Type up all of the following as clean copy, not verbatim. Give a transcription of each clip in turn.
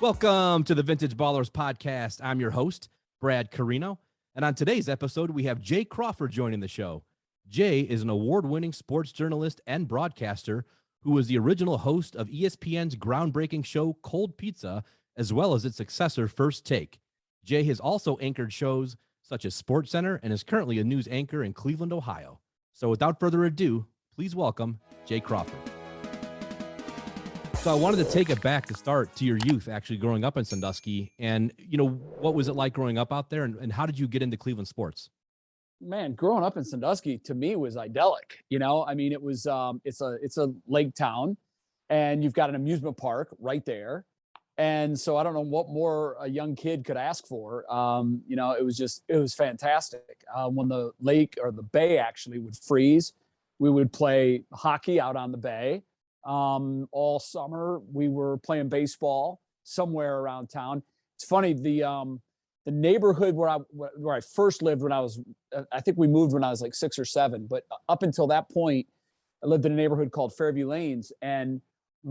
Welcome to the Vintage Ballers podcast. I'm your host, Brad Coreno. And on today's episode, we have Jay Crawford joining the show. Jay is an award-winning sports journalist and broadcaster who was the original host of ESPN's groundbreaking show Cold Pizza, as well as its successor, First Take. Jay has also anchored shows such as SportsCenter and is currently a news anchor in Cleveland, Ohio. So without further ado, please welcome Jay Crawford. So I wanted to take it back to start to your youth, actually growing up in Sandusky. And, what was it like growing up out there? And how did you get into Cleveland sports? Man, growing up in Sandusky to me was idyllic. It was it's a lake town and you've got an amusement park right there. And so I don't know what more a young kid could ask for. It was fantastic. When the lake or the bay actually would freeze, we would play hockey out on the bay. All summer we were playing baseball somewhere around town. It's funny, the neighborhood where I first lived I think we moved when I was like 6 or 7, but up until that point I lived in a neighborhood called Fairview Lanes, and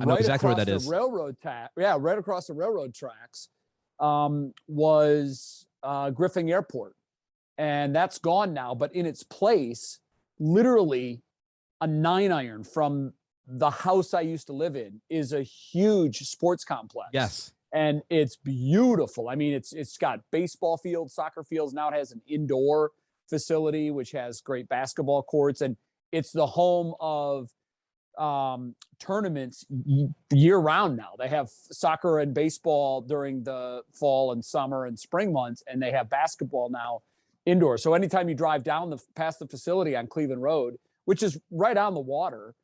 I know exactly where that is. Right across the railroad tracks was Griffin Airport, and that's gone now, but in its place, literally a 9-iron from the house I used to live in is a huge sports complex. Yes. And it's beautiful. I mean, it's got baseball fields, soccer fields. Now it has an indoor facility, which has great basketball courts. And it's the home of tournaments year round now. They have soccer and baseball during the fall and summer and spring months, and they have basketball now indoors. So anytime you drive past the facility on Cleveland Road, which is right on the water,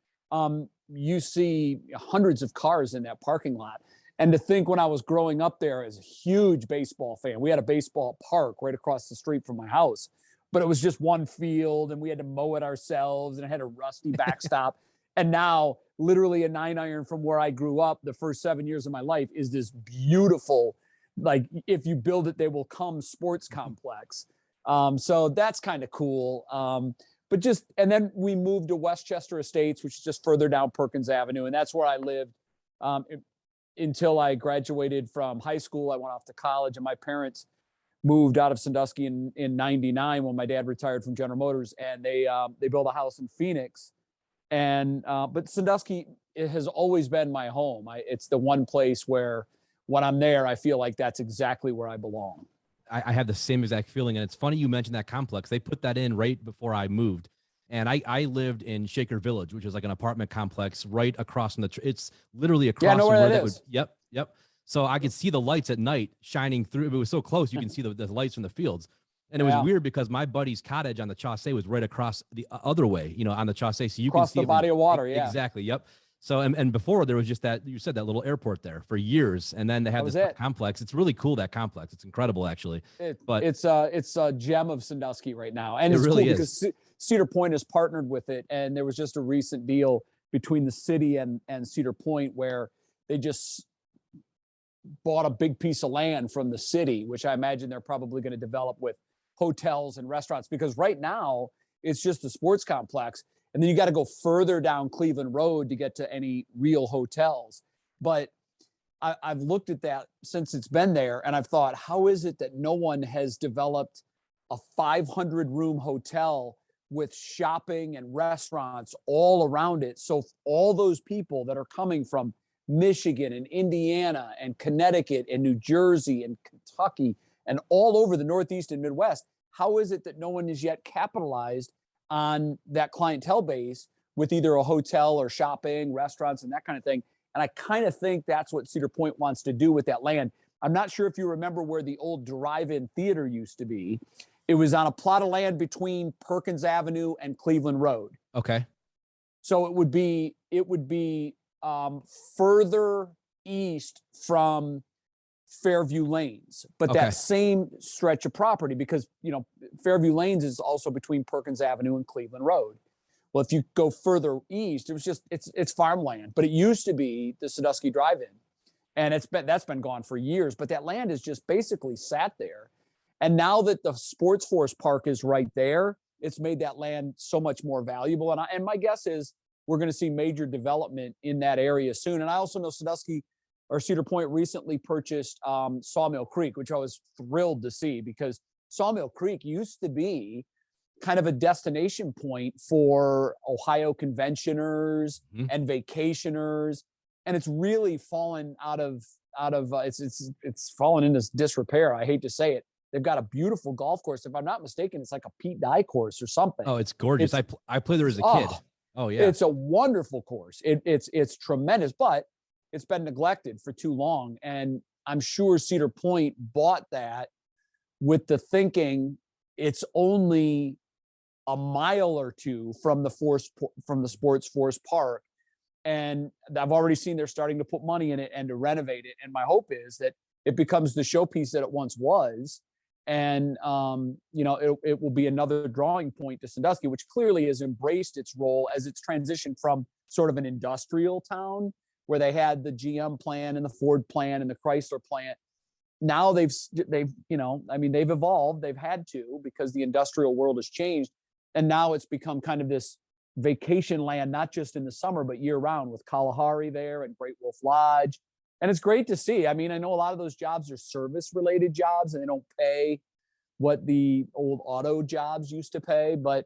you see hundreds of cars in that parking lot. And to think, when I was growing up there as a huge baseball fan, we had a baseball park right across the street from my house, but it was just one field and we had to mow it ourselves and it had a rusty backstop. And now literally a 9-iron from where I grew up, the first 7 years of my life, is this beautiful, like, if you build it, they will come sports complex. So that's kind of cool. And then we moved to Westchester Estates, which is just further down Perkins Avenue. And that's where I lived until I graduated from high school. I went off to college, and my parents moved out of Sandusky in 99 when my dad retired from General Motors, and they built a house in Phoenix. But Sandusky, it has always been my home. It's the one place where when I'm there, I feel like that's exactly where I belong. I had the same exact feeling. And it's funny you mentioned that complex. They put that in right before I moved. And I lived in Shaker Village, which is like an apartment complex right across from it's literally across. Yeah, I know where that is. Yep. So I could see the lights at night shining through. It was so close. You can see the lights from the fields. And it was weird because my buddy's cottage on the Chaussee was right across the other way, on the Chaussee. So you across can see the body of water. Yeah, exactly. Yep. So, and before there was just that, you said that little airport there for years. And then they had this complex. It's really cool, that complex. It's incredible, actually. It's a gem of Sandusky right now. And it's really cool is. Because Cedar Point has partnered with it. And there was just a recent deal between the city and Cedar Point where they just bought a big piece of land from the city, which I imagine they're probably going to develop with hotels and restaurants, because right now it's just a sports complex. And then you got to go further down Cleveland Road to get to any real hotels. But I've looked at that since it's been there, and I've thought, how is it that no one has developed a 500-room hotel with shopping and restaurants all around it? So all those people that are coming from Michigan and Indiana and Connecticut and New Jersey and Kentucky and all over the Northeast and Midwest, how is it that no one has yet capitalized on that clientele base with either a hotel or shopping, restaurants, and that kind of thing? And I kind of think that's what Cedar Point wants to do with that land. I'm not sure if you remember where the old drive-in theater used to be. It was on a plot of land between Perkins Avenue and Cleveland Road. Okay. So it would be further east from Fairview Lanes, but that same stretch of property, because Fairview Lanes is also between Perkins Avenue and Cleveland Road. Well, if you go further east, it's farmland, but it used to be the Sandusky Drive-In, and that's been gone for years. But that land has just basically sat there, and now that the Sports Force Park is right there, it's made that land so much more valuable. And my guess is we're going to see major development in that area soon. And I also know Sandusky or Cedar Point recently purchased Sawmill Creek, which I was thrilled to see, because Sawmill Creek used to be kind of a destination point for Ohio conventioners and vacationers, and it's really fallen out of it's fallen into disrepair. I hate to say it. They've got a beautiful golf course. If I'm not mistaken, it's like a Pete Dye course or something. Oh, it's gorgeous. I played there as a kid. Oh yeah, it's a wonderful course. It's tremendous, but it's been neglected for too long. And I'm sure Cedar Point bought that with the thinking it's only a mile or two from the Sports Force Park. And I've already seen they're starting to put money in it and to renovate it. And my hope is that it becomes the showpiece that it once was. And, it will be another drawing point to Sandusky, which clearly has embraced its role as it's transitioned from sort of an industrial town where they had the GM plan and the Ford plan and the Chrysler plant. Now they've evolved. They've had to, because the industrial world has changed. And now it's become kind of this vacation land, not just in the summer, but year round, with Kalahari there and Great Wolf Lodge. And it's great to see. I mean, I know a lot of those jobs are service related jobs and they don't pay what the old auto jobs used to pay, but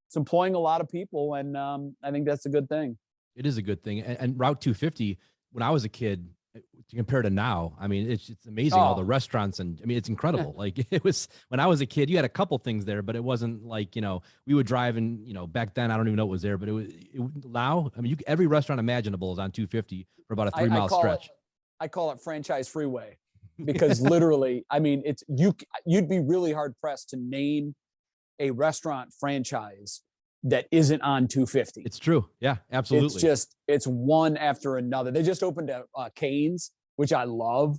it's employing a lot of people. And I think that's a good thing. It is a good thing. And Route 250, when I was a kid, compared to now, I mean, it's amazing. All the restaurants, and I mean, it's incredible. Like, it was, when I was a kid, you had a couple things there, but it wasn't like, we would drive, and back then I don't even know what was there, but now, I mean, every restaurant imaginable is on 250 for about a 3-mile stretch. I call it franchise freeway, because literally, I mean, you'd be really hard pressed to name a restaurant franchise that isn't on 250. It's true. Yeah, absolutely. It's one after another. They just opened a Cane's, which I love.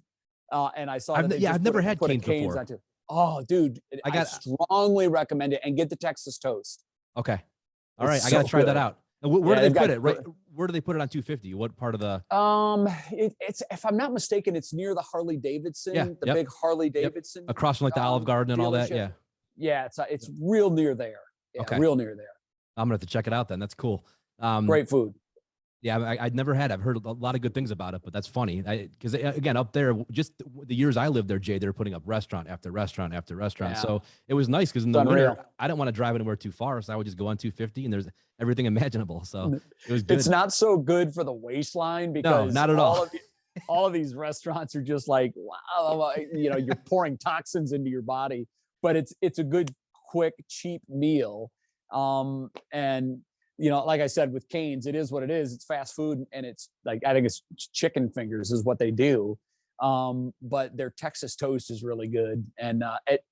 And I saw I've never had Cane's before. Oh, dude, I strongly recommend it, and get the Texas toast. Okay. All right. I got to try that out. Where do they put it? Right. Where do they put it on 250? What part of the? It's, if I'm not mistaken, it's near the Harley Davidson, big Harley Davidson, across from like the Olive Garden and all that. Yeah. Yeah. It's real near there. Yeah, okay. Real near there. I'm gonna have to check it out then. That's cool. Great food. Yeah, I'd never had. I've heard a lot of good things about it, but that's funny. Because again, up there, just the years I lived there, Jay, they were putting up restaurant after restaurant after restaurant. Yeah. So it was nice, because in the winter, I didn't want to drive anywhere too far, so I would just go on 250, and there's everything imaginable. So it was good. It's not so good for the waistline, because no, not at all. All of these restaurants are just like, wow, you're pouring toxins into your body, but it's a good, quick, cheap meal. And like I said, with Cane's, it is what it is. It's fast food, and it's like, I think it's chicken fingers is what they do. But their Texas toast is really good. And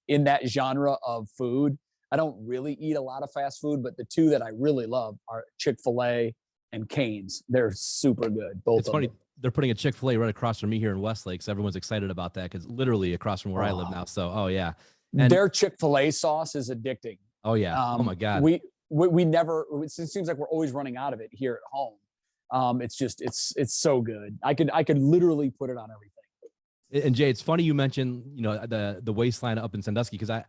in that genre of food, I don't really eat a lot of fast food, but the two that I really love are Chick-fil-A and Cane's. They're super good. Both. It's funny. They're putting a Chick-fil-A right across from me here in Westlake, so everyone's excited about that, because literally across from where I live now. So, oh yeah. And their Chick-fil-A sauce is addicting. Oh yeah. Oh my God. We never, it seems like we're always running out of it here at home. It's so good. I could literally put it on everything. And Jay, it's funny you mentioned, the waistline up in Sandusky, because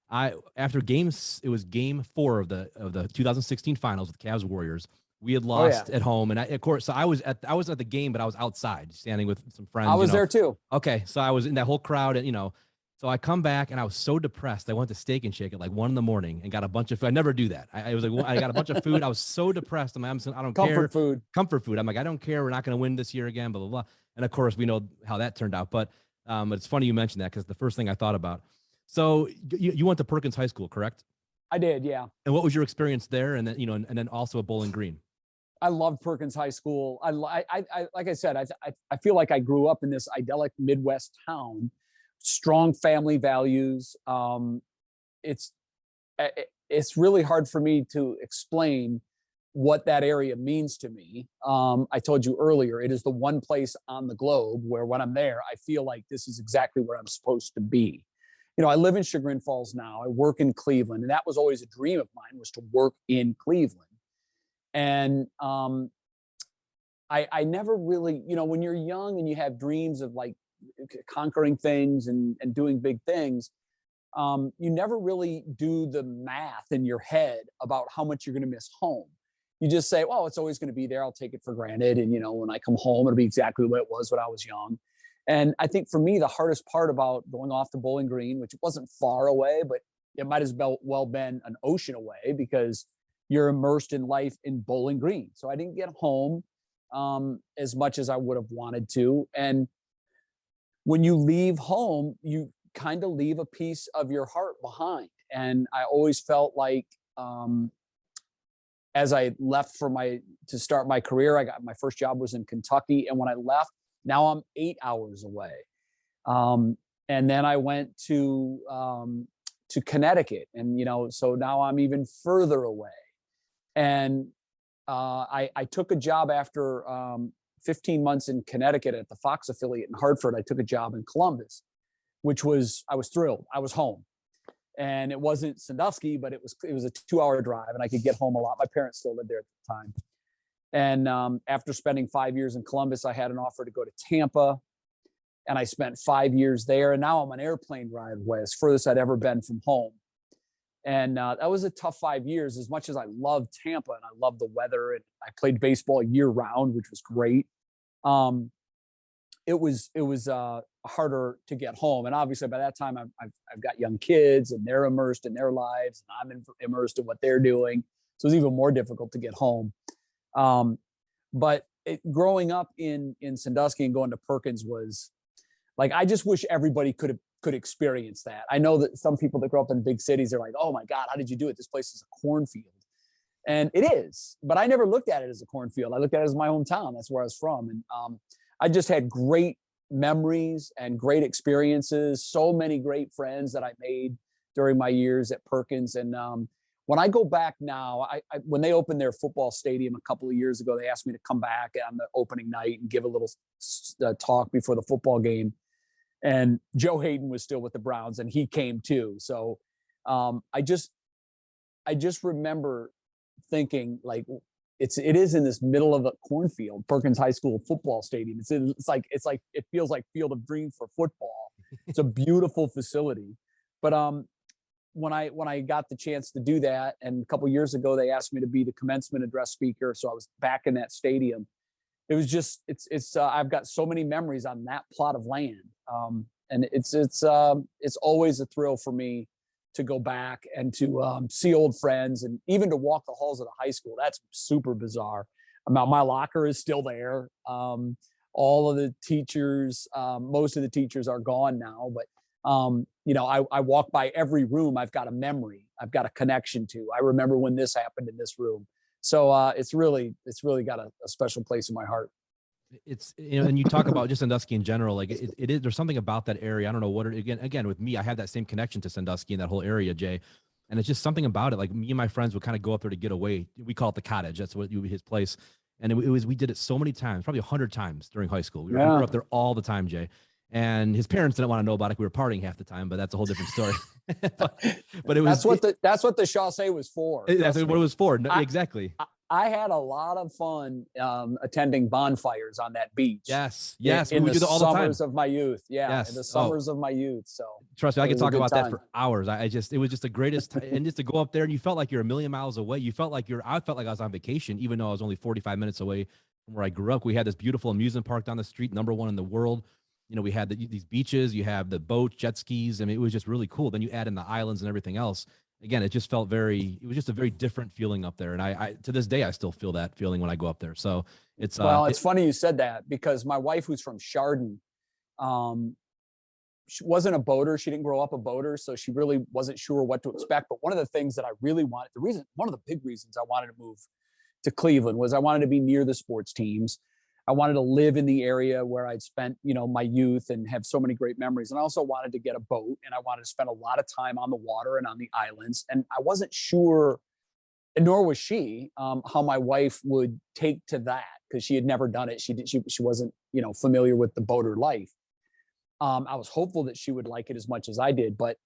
I after it was game 4 of the 2016 finals with Cavs Warriors. We had lost at home, and of course, so I was at the game, but I was outside standing with some friends. I was there too. Okay, so I was in that whole crowd, and so I come back, and I was so depressed. I went to Steak and Shake at like 1 a.m. and got a bunch of food. I never do that. I was like, I got a bunch of food. I was so depressed. I don't care. Comfort food. I'm like, I don't care. We're not going to win this year again. Blah blah blah. And of course, we know how that turned out. But it's funny you mentioned that, because the first thing I thought about. So you went to Perkins High School, correct? I did, yeah. And what was your experience there? And then and then also at Bowling Green. I loved Perkins High School. I like I said, I feel like I grew up in this idyllic Midwest town. Strong family values. It's really hard for me to explain what that area means to me. I told you earlier, it is the one place on the globe where when I'm there, I feel like this is exactly where I'm supposed to be. I live in Chagrin Falls now. I work in Cleveland, and that was always a dream of mine, was to work in Cleveland. And I never really, when you're young and you have dreams of like conquering things and doing big things, you never really do the math in your head about how much you're going to miss home. you just say, well, it's always going to be there. I'll take it for granted. And, when I come home, it'll be exactly what it was when I was young. And I think for me, the hardest part about going off to Bowling Green, which wasn't far away, but it might as well been an ocean away, because you're immersed in life in Bowling Green. So I didn't get home as much as I would have wanted to. And when you leave home, you kind of leave a piece of your heart behind. And I always felt like, as I left to start my career, my first job was in Kentucky. And when I left, now I'm 8 hours away. And then I went to Connecticut, and, so now I'm even further away. And I took a job after 15 months in Connecticut at the Fox affiliate in Hartford. I took a job in Columbus, I was thrilled. I was home. And it wasn't Sandusky, but it was a 2-hour drive, and I could get home a lot. My parents still lived there at the time. And after spending 5 years in Columbus, I had an offer to go to Tampa, and I spent 5 years there. And now I'm an airplane ride away, as furthest I'd ever been from home. And that was a tough 5 years. As much as I loved Tampa and I loved the weather, and I played baseball year round, which was great. It was harder to get home. And obviously by that time I've got young kids, and they're immersed in their lives, and I'm immersed in what they're doing. So it's even more difficult to get home. But growing up in Sandusky and going to Perkins was like, I just wish everybody could experience that. I know that some people that grow up in big cities are like, oh my God, how did you do it? This place is a cornfield. And it is, but I never looked at it as a cornfield. I looked at it as my hometown. That's where I was from. And I just had great memories and great experiences. So many great friends that I made during my years at Perkins. And when I go back now, when they opened their football stadium a couple of years ago, they asked me to come back on the opening night and give a little talk before the football game. And Joe Hayden was still with the Browns, and he came too. So I just remember thinking, like, it is in this middle of a cornfield, Perkins High School football stadium. It's like it feels like Field of Dreams for football. It's a beautiful facility. But when I got the chance to do that, and a couple of years ago they asked me to be the commencement address speaker, so I was back in that stadium. It was just I've got so many memories on that plot of land, and it's always a thrill for me to go back and to see old friends, and even to walk the halls of the high school. That's super bizarre. My locker is still there. All of the teachers, most of the teachers are gone now, but I walk by every room. I've got a memory. I've got a connection to. I remember when this happened in this room. So it's really got a special place in my heart. It's, and you talk about just Sandusky in general, like it is, there's something about that area. I don't know what again, with me, I have that same connection to Sandusky and that whole area, Jay. And it's just something about it. Like, me and my friends would kind of go up there to get away. We call it the cottage. That's what his place. And we did it so many times, probably 100 times during high school. We were up there all the time, Jay. And his parents didn't want to know about it. We were partying half the time, but that's a whole different story. but it was that's what the Chaussee was for. That's what it was for. No, exactly. I had a lot of fun attending bonfires on that beach. Yes. In we the do that all the time. Summers of my youth. Yeah. Yes. In the summers of my youth. So trust me, I could talk about that for hours. It was just the greatest. And just to go up there, and you felt like you're a million miles away. I felt like I was on vacation, even though I was only 45 minutes away from where I grew up. We had this beautiful amusement park down the street, #1 in the world. We had these beaches, you have the boats, jet skis. I mean, it was just really cool. Then you add in the islands and everything else. Again, it just felt it was just a very different feeling up there. And I to this day, I still feel that feeling when I go up there. So it's, it's funny you said that, because my wife, who's from Chardon, she wasn't a boater. She didn't grow up a boater. So she really wasn't sure what to expect. But one of the things that I really wanted, one of the big reasons I wanted to move to Cleveland was I wanted to be near the sports teams. I wanted to live in the area where I'd spent, my youth and have so many great memories. And I also wanted to get a boat, and I wanted to spend a lot of time on the water and on the islands. And I wasn't sure, nor was she, how my wife would take to that, because she had never done it. She wasn't, familiar with the boater life. I was hopeful that she would like it as much as I did, but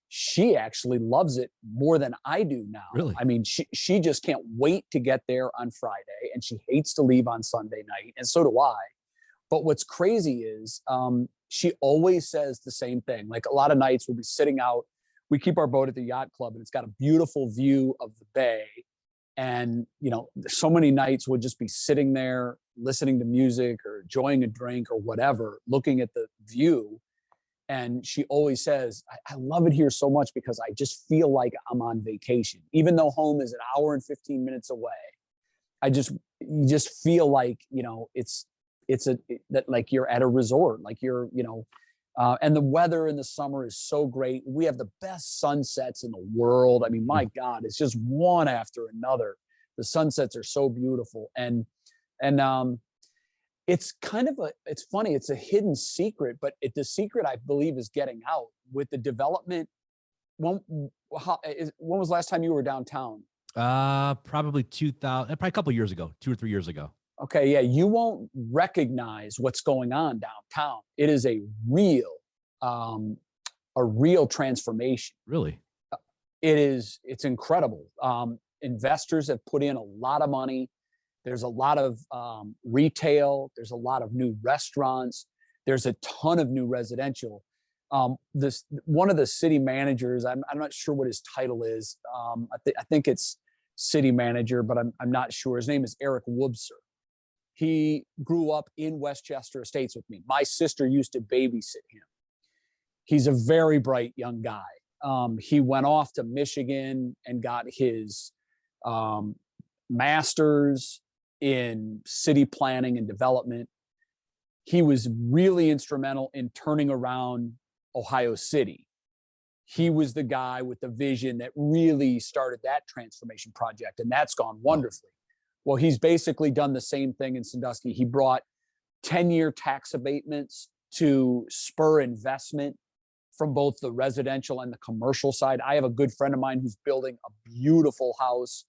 she actually loves it more than I do now. Really? I mean, she just can't wait to get there on Friday, and she hates to leave on Sunday night. And so do I. But what's crazy is she always says the same thing. Like, a lot of nights we'll be sitting out. We keep our boat at the yacht club, and it's got a beautiful view of the bay. And, so many nights would just be sitting there listening to music or enjoying a drink or whatever, looking at the view. And she always says, I love it here so much because I just feel like I'm on vacation. Even though home is an hour and 15 minutes away, you just feel like, that like you're at a resort, like you're, and the weather in the summer is so great. We have the best sunsets in the world. I mean, my God, it's just one after another. The sunsets are so beautiful. And it's kind of it's funny. It's a hidden secret, but the secret, I believe, is getting out with the development. When was the last time you were downtown? Probably 2000, probably a couple years ago, 2 or 3 years ago. Okay. Yeah. You won't recognize what's going on downtown. It is a real transformation. Really? It's incredible. Investors have put in a lot of money. There's a lot of retail. There's a lot of new restaurants. There's a ton of new residential. One of the city managers, I'm not sure what his title is. I think it's city manager, but I'm not sure. His name is Eric Webster. He grew up in Westchester Estates with me. My sister used to babysit him. He's a very bright young guy. He went off to Michigan and got his master's in city planning and development. He was really instrumental in turning around Ohio City. He was the guy with the vision that really started that transformation project, and that's gone wonderfully. Well, he's basically done the same thing in Sandusky. He brought 10-year tax abatements to spur investment from both the residential and the commercial side. I have a good friend of mine who's building a beautiful house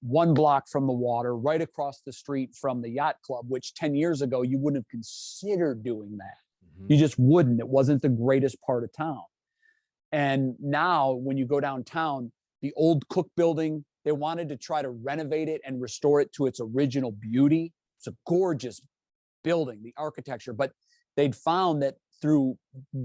1 block from the water, right across the street from the yacht club, which 10 years ago, you wouldn't have considered doing that. You just wouldn't. It wasn't the greatest part of town. And now when you go downtown, the old Cook building, they wanted to try to renovate it and restore it to its original beauty. It's a gorgeous building, the architecture, but they'd found that through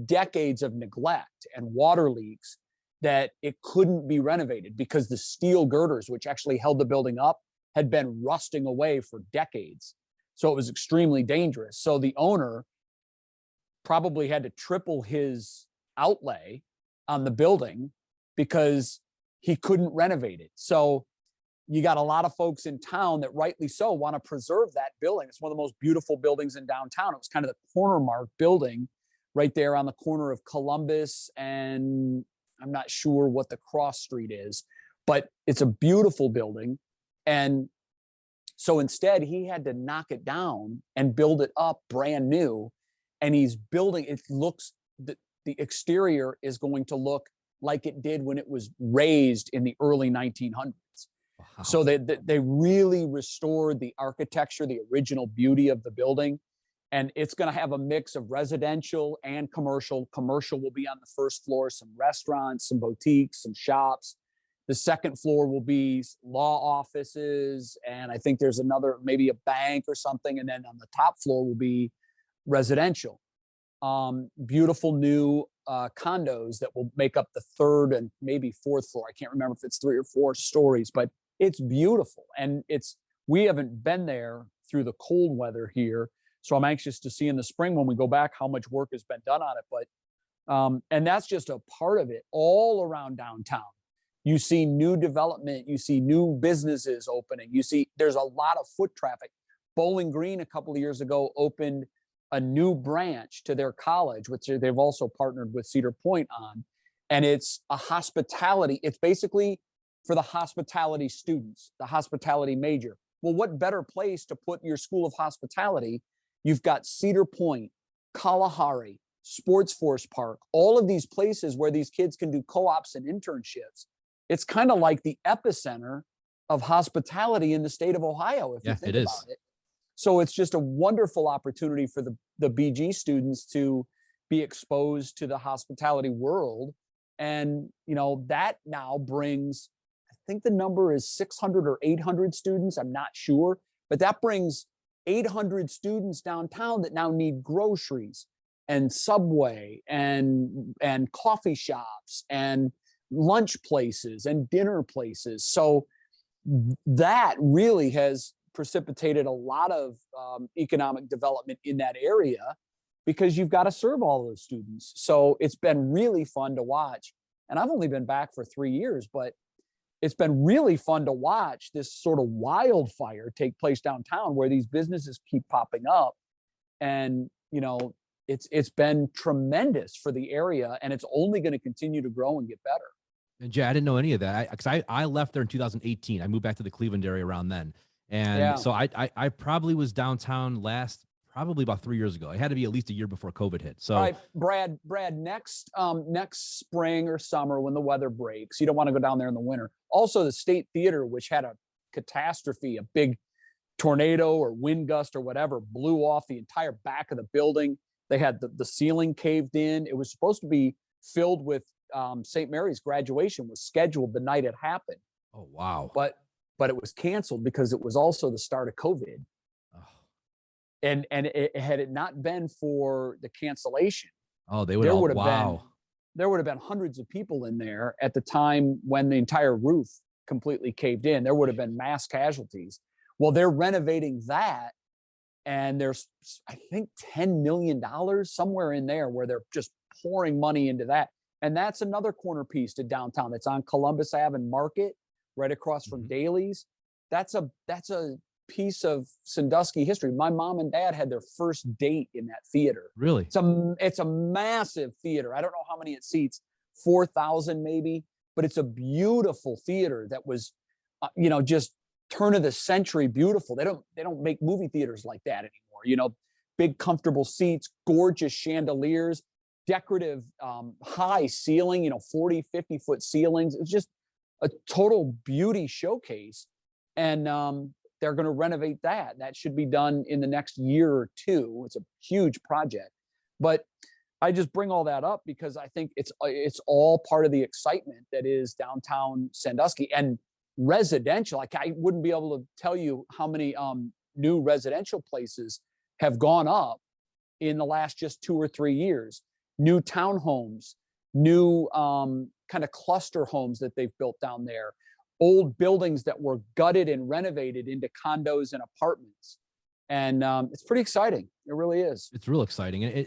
decades of neglect and water leaks, that it couldn't be renovated because the steel girders, which actually held the building up, had been rusting away for decades. So it was extremely dangerous. So the owner probably had to triple his outlay on the building because he couldn't renovate it. So you got a lot of folks in town that rightly so want to preserve that building. It's one of the most beautiful buildings in downtown. It was kind of the corner mark building right there on the corner of Columbus, and I'm not sure what the cross street is, but it's a beautiful building. And so instead he had to knock it down and build it up brand new. And he's building, the exterior is going to look like it did when it was raised in the early 1900s. Wow. So they really restored the architecture, the original beauty of the building. And it's going to have a mix of residential and commercial. Commercial will be on the first floor, some restaurants, some boutiques, some shops. The second floor will be law offices. And I think there's maybe a bank or something. And then on the top floor will be residential. Beautiful new condos that will make up the third and maybe fourth floor. I can't remember if it's 3 or 4 stories, but it's beautiful. And we haven't been there through the cold weather here. So I'm anxious to see in the spring when we go back how much work has been done on it. But and that's just a part of it. All around downtown, you see new development, you see new businesses opening, you see there's a lot of foot traffic. Bowling Green a couple of years ago opened a new branch to their college, which they've also partnered with Cedar Point on. And it's a hospitality. It's basically for the hospitality students, the hospitality major. Well, what better place to put your school of hospitality? You've got Cedar Point, Kalahari, Sports Force Park, all of these places where these kids can do co-ops and internships. It's kind of like the epicenter of hospitality in the state of Ohio, if you think about it. So it's just a wonderful opportunity for the BG students to be exposed to the hospitality world. And, that now brings, I think the number is 600 or 800 students. I'm not sure, but that brings 800 students downtown that now need groceries and Subway and coffee shops and lunch places and dinner places. So that really has precipitated a lot of economic development in that area, because you've got to serve all those students. So it's been really fun to watch. And I've only been back for 3 years, but it's been really fun to watch this sort of wildfire take place downtown, where these businesses keep popping up. And, you know, it's been tremendous for the area, and it's only going to continue to grow and get better. And Jay, I didn't know any of that, because I left there in 2018. I moved back to the Cleveland area around then. And so I probably was downtown probably about 3 years ago. It had to be at least a year before COVID hit. So, all right, Brad, next spring or summer, when the weather breaks, you don't want to go down there in the winter. Also, the State Theater, which had a catastrophe, a big tornado or wind gust or whatever, blew off the entire back of the building. They had the ceiling caved in. It was supposed to be filled with St. Mary's graduation, was scheduled the night it happened. Oh, wow. But it was canceled because it was also the start of COVID. Oh. And had it not been for the cancellation, there would have been hundreds of people in there at the time when the entire roof completely caved in. There would have been mass casualties. Well, they're renovating that, and there's, I think, $10 million somewhere in there where they're just pouring money into that. And that's another corner piece to downtown. It's on Columbus Ave and Market, right across from Daly's. That's a piece of Sandusky history. My mom and dad had their first date in that theater. Really? It's a massive theater. I don't know how many it seats, 4,000 maybe, but it's a beautiful theater that was, just turn of the century beautiful. They don't make movie theaters like that anymore. Big comfortable seats, gorgeous chandeliers, decorative high ceiling, 40, 50-foot ceilings. It's just a total beauty showcase. And they're going to renovate that. That should be done in the next year or two. It's a huge project. But I just bring all that up because I think it's all part of the excitement that is downtown Sandusky. And residential, like, I wouldn't be able to tell you how many new residential places have gone up in the last just 2 or 3 years. New townhomes, new kind of cluster homes that they've built down there, old buildings that were gutted and renovated into condos and apartments. And it's pretty exciting. It really is. It's real exciting.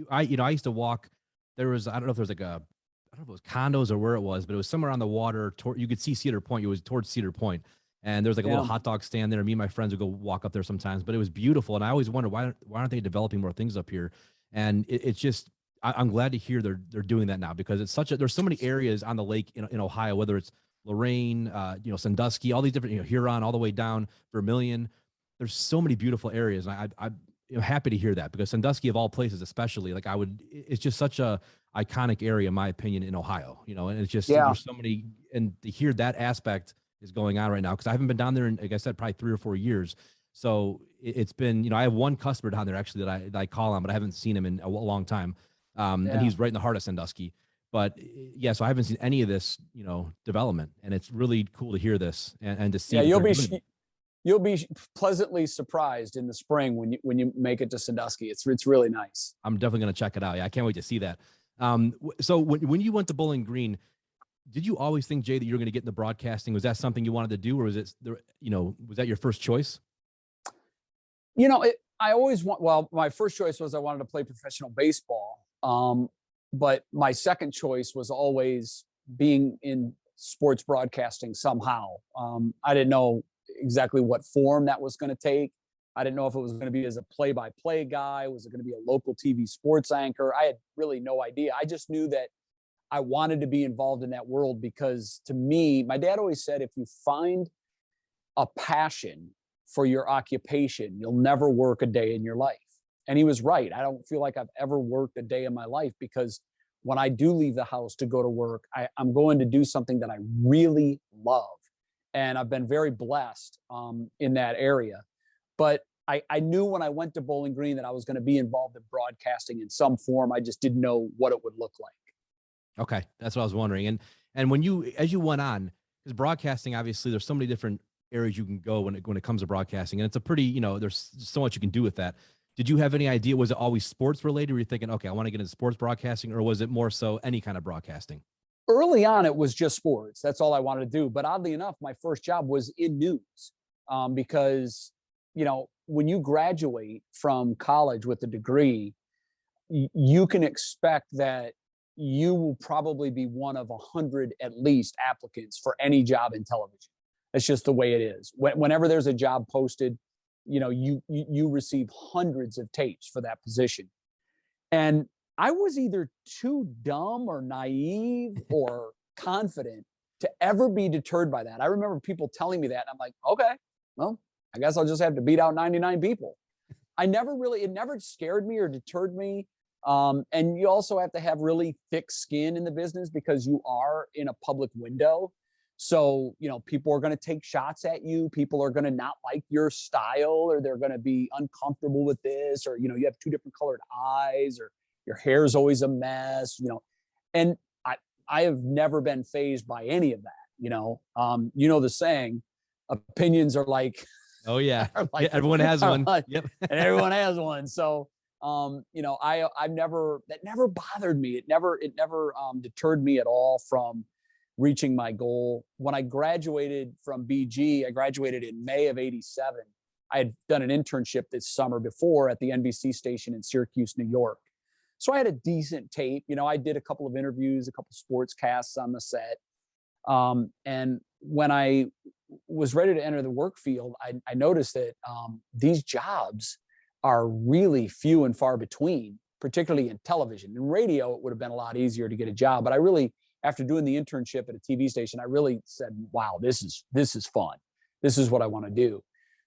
I used to walk. There was, I don't know if it was condos or where it was, but it was somewhere on the water. You could see Cedar Point. It was towards Cedar Point. And there's like a little hot dog stand there. Me and my friends would go walk up there sometimes, but it was beautiful. And I always wondered, why aren't they developing more things up here? And it's just, I'm glad to hear they're doing that now, because it's there's so many areas on the lake in Ohio, whether it's Lorain, Sandusky, all these different, Huron, all the way down Vermilion. There's so many beautiful areas. And I'm happy to hear that, because Sandusky, of all places, especially, it's just such a iconic area, in my opinion, in Ohio, and it's just, there's so many, and to hear that aspect is going on right now, because I haven't been down there in, like I said, probably 3 or 4 years. So it's been, I have one customer down there actually that I call on, but I haven't seen him in a long time. And he's right in the heart of Sandusky. But so I haven't seen any of this, development, and it's really cool to hear this and to see. Yeah, you'll be pleasantly surprised in the spring when you make it to Sandusky. It's really nice. I'm definitely going to check it out. Yeah, I can't wait to see that. So when you went to Bowling Green, did you always think, Jay, that you were going to get into broadcasting? Was that something you wanted to do, or was it, was that your first choice? My first choice was I wanted to play professional baseball. But my second choice was always being in sports broadcasting somehow. I didn't know exactly what form that was going to take. I didn't know if it was going to be as a play-by-play guy. Was it going to be a local TV sports anchor? I had really no idea. I just knew that I wanted to be involved in that world, because to me, my dad always said, if you find a passion for your occupation, you'll never work a day in your life. And he was right. I don't feel like I've ever worked a day in my life, because when I do leave the house to go to work, I'm going to do something that I really love. And I've been very blessed in that area. But I knew when I went to Bowling Green that I was going to be involved in broadcasting in some form. I just didn't know what it would look like. Okay. That's what I was wondering. And as you went on, because broadcasting, obviously there's so many different areas you can go when it comes to broadcasting, and it's a pretty, there's so much you can do with that. Did you have any idea? Was it always sports related? Were you thinking, okay, I want to get into sports broadcasting, or was it more so any kind of broadcasting? Early on, it was just sports. That's all I wanted to do. But oddly enough, my first job was in news, because, when you graduate from college with a degree, you can expect that you will probably be one of 100 at least applicants for any job in television. That's just the way it is. Whenever there's a job posted, you receive hundreds of tapes for that position. And I was either too dumb or naive or confident to ever be deterred by that. I remember people telling me that, and I'm like, okay, well, I guess I'll just have to beat out 99 people. It never scared me or deterred me. And you also have to have really thick skin in the business because you are in a public window. So, people are going to take shots at you. People are going to not like your style, or they're going to be uncomfortable with this, or, you have two different colored eyes, or your hair is always a mess, and I have never been fazed by any of that. The saying, opinions are like, oh yeah, like, yeah, everyone has one. Yep. And everyone has one. So, I've never, that never bothered me. It never deterred me at all from reaching my goal. When I graduated from BG, I graduated in May of '87. I had done an internship this summer before at the NBC station in Syracuse, New York. So I had a decent tape. I did a couple of interviews, a couple of sports casts on the set. And when I was ready to enter the work field, I noticed that these jobs are really few and far between, particularly in television. In radio, it would have been a lot easier to get a job. But I really, after doing the internship at a TV station, I really said, wow, this is fun. This is what I want to do.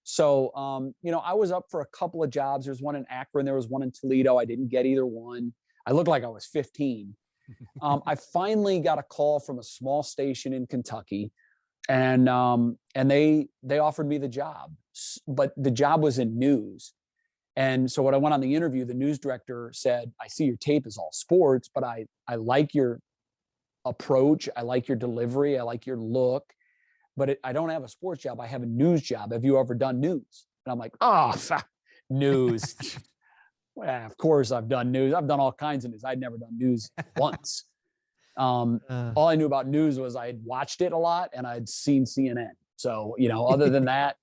So, I was up for a couple of jobs. There's one in Akron. There was one in Toledo. I didn't get either one. I looked like I was 15. I finally got a call from a small station in Kentucky, and they offered me the job, but the job was in news. And so when I went on the interview, the news director said, I see your tape is all sports, but I like your approach. I like your delivery. I like your look. But I don't have a sports job. I have a news job. Have you ever done news? And I'm like, news. Well, of course I've done news. I've done all kinds of news. I'd never done news once. All I knew about news was I had watched it a lot and I'd seen CNN. So, other than that,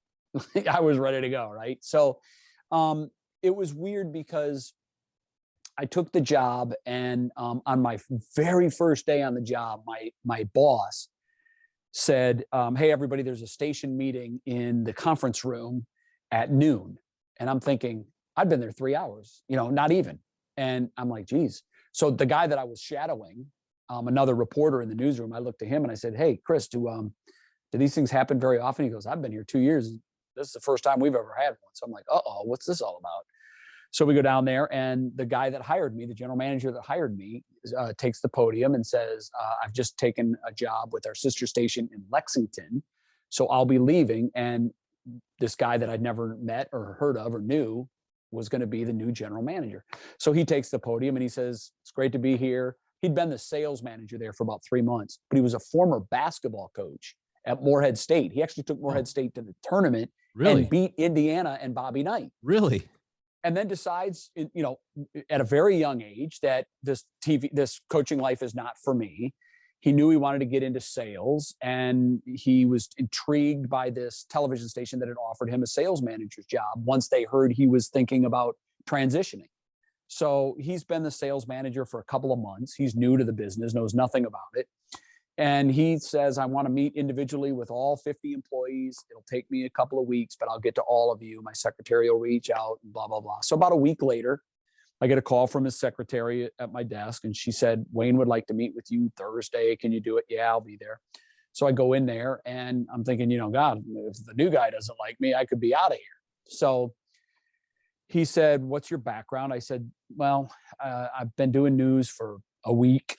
I was ready to go. Right. So it was weird because I took the job, and on my very first day on the job, my boss said, hey, everybody, there's a station meeting in the conference room at noon. And I'm thinking, I've been there 3 hours, not even. And I'm like, geez. So the guy that I was shadowing, another reporter in the newsroom, I looked at him and I said, hey, Chris, do these things happen very often? He goes, I've been here 2 years. This is the first time we've ever had one. So I'm like, what's this all about? So we go down there, and the guy that hired me, the general manager that hired me, takes the podium and says, I've just taken a job with our sister station in Lexington, so I'll be leaving. And this guy that I'd never met or heard of or knew was going to be the new general manager. So he takes the podium and he says, it's great to be here. He'd been the sales manager there for about 3 months, but he was a former basketball coach at Morehead State. He actually took Morehead State to the tournament and beat Indiana and Bobby Knight. Really? And then decides, at a very young age, that this coaching life is not for me. He knew he wanted to get into sales, and he was intrigued by this television station that had offered him a sales manager's job once they heard he was thinking about transitioning. So he's been the sales manager for a couple of months. He's new to the business, knows nothing about it. And he says, I want to meet individually with all 50 employees. It'll take me a couple of weeks, but I'll get to all of you. My secretary will reach out, and blah, blah, blah. So about a week later, I get a call from his secretary at my desk, and she said, Wayne would like to meet with you Thursday. Can you do it? Yeah, I'll be there. So I go in there, and I'm thinking, God, if the new guy doesn't like me, I could be out of here. So he said, what's your background? I said, well, I've been doing news for a week.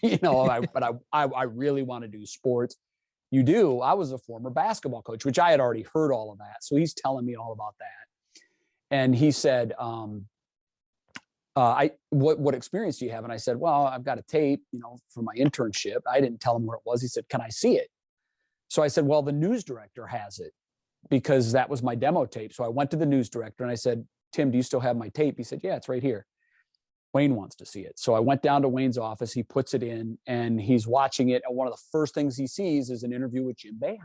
But I really want to do sports. You do? I was a former basketball coach, which I had already heard all of that. So he's telling me all about that. And he said, what experience do you have? And I said, well, I've got a tape, for my internship. I didn't tell him where it was. He said, can I see it? So I said, well, the news director has it, because that was my demo tape. So I went to the news director and I said, Tim, do you still have my tape? He said, yeah, it's right here. Wayne wants to see it. So I went down to Wayne's office. He puts it in and he's watching it. And one of the first things he sees is an interview with Jim Boeheim.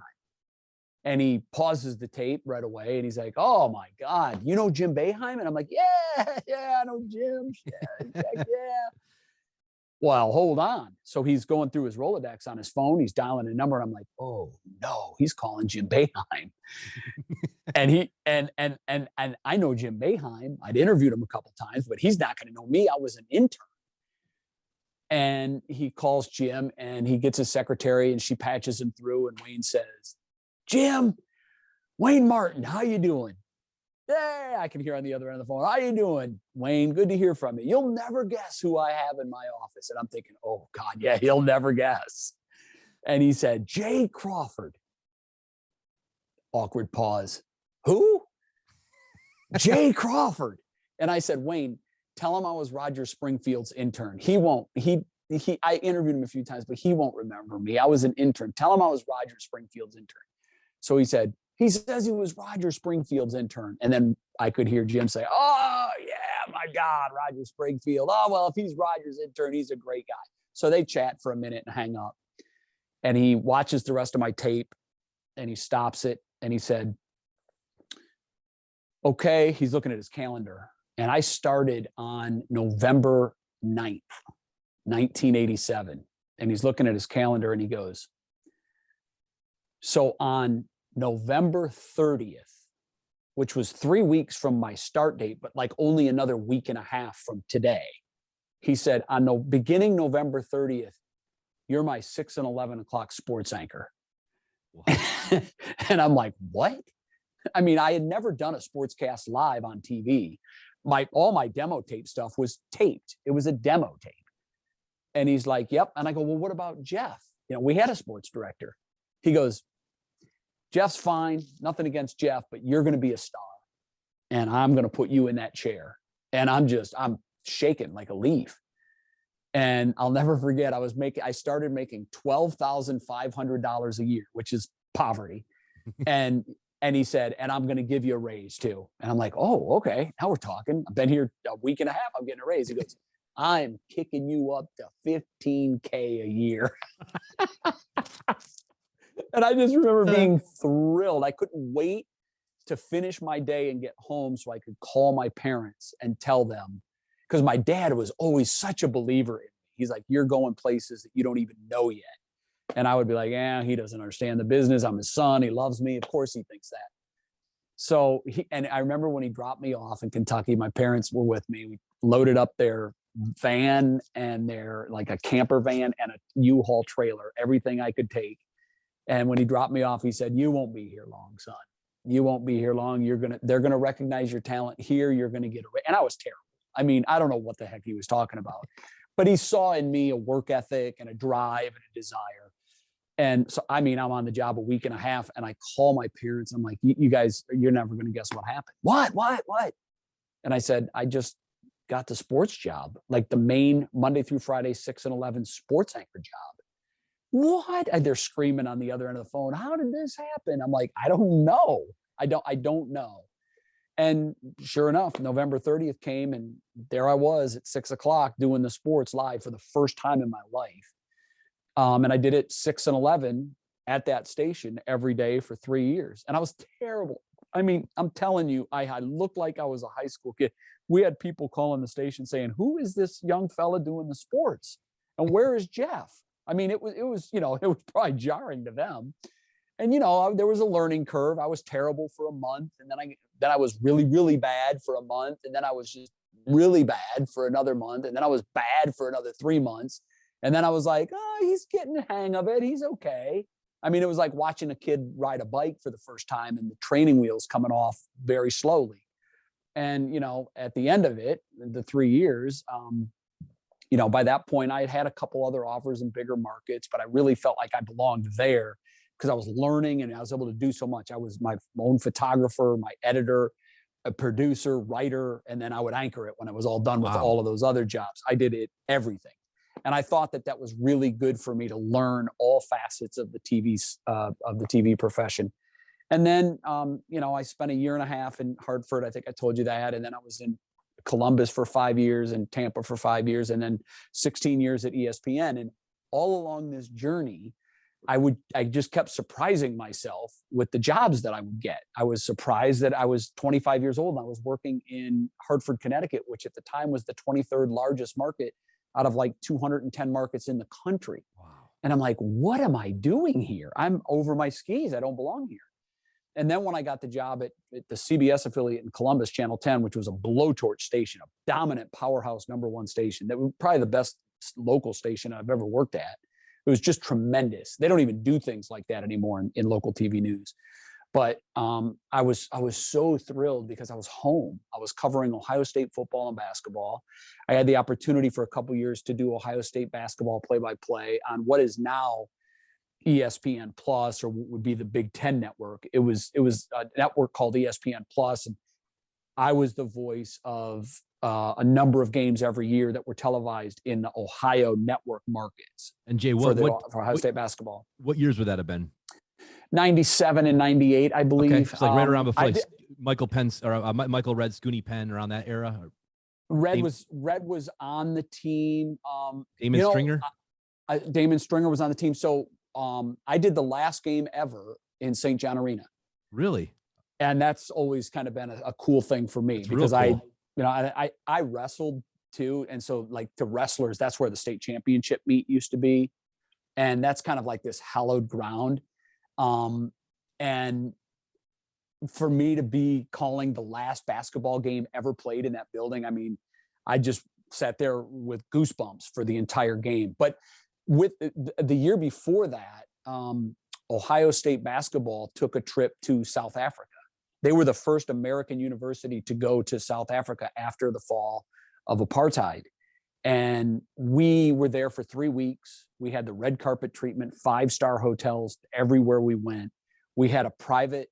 And he pauses the tape right away. And he's like, oh my God, you know Jim Boeheim? And I'm like, yeah, I know Jim. Yeah. Well, hold on. So he's going through his Rolodex on his phone. He's dialing a number. And I'm like, oh no, he's calling Jim Boeheim. and I know Jim Boeheim. I'd interviewed him a couple of times, but he's not going to know me. I was an intern. And he calls Jim and he gets his secretary and she patches him through. And Wayne says, Jim, Wayne Martin, how you doing? Yeah, I can hear on the other end of the phone. How you doing, Wayne? Good to hear from you. You'll never guess who I have in my office. And I'm thinking, oh God, yeah, he'll never guess. And he said, Jay Crawford. Awkward pause. Who? Jay Crawford. And I said, Wayne, tell him I was Roger Springfield's intern. He won't. I interviewed him a few times, but he won't remember me. I was an intern. Tell him I was Roger Springfield's intern. So he said, he says he was Roger Springfield's intern. And then I could hear Jim say, oh, yeah, my God, Roger Springfield. Oh, well, if he's Roger's intern, he's a great guy. So they chat for a minute and hang up. And he watches the rest of my tape and he stops it. And he said, okay, he's looking at his calendar. And I started on November 9th, 1987. And he's looking at his calendar and he goes, so on November 30th, which was 3 weeks from my start date, but like only another week and a half from today, he said, beginning November 30th, you're my 6 and 11 o'clock sports anchor. Wow. And I'm like, what? I mean, I had never done a sportscast live on TV. All my demo tape stuff was taped. It was a demo tape. And he's like, yep. And I go, well, what about Jeff? You know, we had a sports director. He goes, Jeff's fine. Nothing against Jeff, but you're going to be a star. And I'm going to put you in that chair. And I'm shaking like a leaf. And I'll never forget, I started making $12,500 a year, which is poverty. And he said, and I'm going to give you a raise too. And I'm like, oh, okay. Now we're talking. I've been here a week and a half. I'm getting a raise. He goes, I'm kicking you up to $15K a year. And I just remember being thrilled. I couldn't wait to finish my day and get home so I could call my parents and tell them, because my dad was always such a believer in me. He's like, you're going places that you don't even know yet. And I would be like, he doesn't understand the business. I'm his son. He loves me. Of course he thinks that. So and I remember when he dropped me off in Kentucky, my parents were with me. We loaded up their van and their like a camper van and a U-Haul trailer, everything I could take. And when he dropped me off, he said, you won't be here long, son. You won't be here long. They're going to recognize your talent here. You're going to get away. And I was terrible. I mean, I don't know what the heck he was talking about, but he saw in me a work ethic and a drive and a desire. And so, I mean, I'm on the job a week and a half and I call my parents. I'm like, you guys, you're never going to guess what happened. What? And I said, I just got the sports job, like the main Monday through Friday, 6 and 11 sports anchor job. What? And they're screaming on the other end of the phone. How did this happen? I'm like, I don't know. I don't know. And sure enough, November 30th came and there I was at 6 o'clock doing the sports live for the first time in my life. And I did it 6 and 11 at that station every day for 3 years. And I was terrible. I mean, I'm telling you, I looked like I was a high school kid. We had people calling the station saying, who is this young fella doing the sports? And where is Jeff? I mean, it was, you know, it was probably jarring to them. And, you know, there was a learning curve. I was terrible for a month. And then I was really, really bad for a month. And then I was just really bad for another month. And then I was bad for another 3 months. And then I was like, oh, he's getting the hang of it. He's okay. I mean, it was like watching a kid ride a bike for the first time and the training wheels coming off very slowly. And, you know, at the end of it, the 3 years, you know, by that point, I had a couple other offers in bigger markets, but I really felt like I belonged there because I was learning and I was able to do so much. I was my own photographer, my editor, a producer, writer, and then I would anchor it when it was all done with all of those other jobs. I did it, everything. And I thought that was really good for me to learn all facets of the TV profession. And then, you know, I spent a year and a half in Hartford. I think I told you that. And then I was in Columbus for 5 years and Tampa for 5 years, and then 16 years at ESPN. And all along this journey, I just kept surprising myself with the jobs that I would get. I was surprised that I was 25 years old and I was working in Hartford, Connecticut, which at the time was the 23rd largest market out of like 210 markets in the country. Wow. And I'm like, what am I doing here? I'm over my skis. I don't belong here. And then when I got the job at the CBS affiliate in Columbus, Channel 10, which was a blowtorch station, a dominant powerhouse #1 station, that was probably the best local station I've ever worked at. It was just tremendous. They don't even do things like that anymore in local TV news. But I was so thrilled because I was home. I was covering Ohio State football and basketball. I had the opportunity for a couple years to do Ohio State basketball play-by-play on what is now ESPN Plus, or would be the Big Ten network. It was a network called ESPN Plus, and I was the voice of a number of games every year that were televised in the Ohio network markets. And Jay, for Ohio State basketball. What years would that have been? 97 and 98, I believe. Okay, it's like right around before Michael Pence or Michael Red Scooney Penn, around that era. Red was on the team. Damon Stringer. Damon Stringer was on the team. So I did the last game ever in St. John Arena. Really? And that's always kind of been a cool thing for me, because cool. I wrestled too. And so like to wrestlers, that's where the state championship meet used to be. And that's kind of like this hallowed ground. And for me to be calling the last basketball game ever played in that building, I mean, I just sat there with goosebumps for the entire game. But with the year before that, Ohio State basketball took a trip to South Africa. They were the first American university to go to South Africa after the fall of apartheid. And we were there for 3 weeks. We had the red carpet treatment, 5-star hotels everywhere we went. We had a private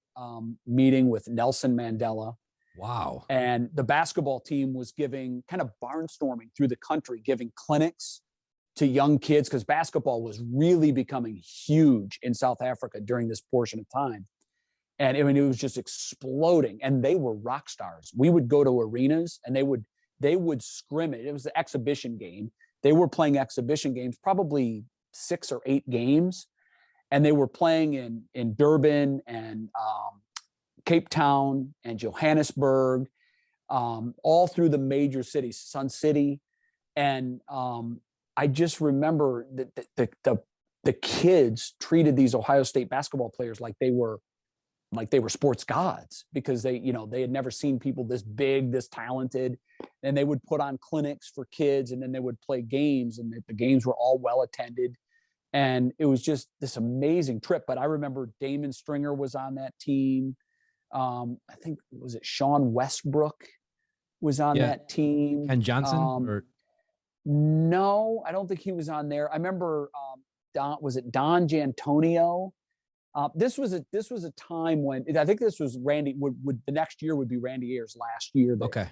meeting with Nelson Mandela. Wow. And the basketball team was giving kind of barnstorming through the country, giving clinics to young kids, because basketball was really becoming huge in South Africa during this portion of time. And I mean, it was just exploding. And they were rock stars. We would go to arenas and they would scrimmage. It was the exhibition game. They were playing exhibition games, probably 6 or 8 games. And they were playing in Durban and Cape Town and Johannesburg, all through the major cities, Sun City. And I just remember that the kids treated these Ohio State basketball players like they were sports gods, because they had never seen people this big, this talented. And they would put on clinics for kids, and then they would play games, and the games were all well attended. And it was just this amazing trip. But I remember Damon Stringer was on that team. I think, was it Sean Westbrook was on that team? Ken Johnson? No, I don't think he was on there. I remember, Don Jantonio? This was a time when I think this was Randy. Would the next year would be Randy Ayers' last year there. Okay.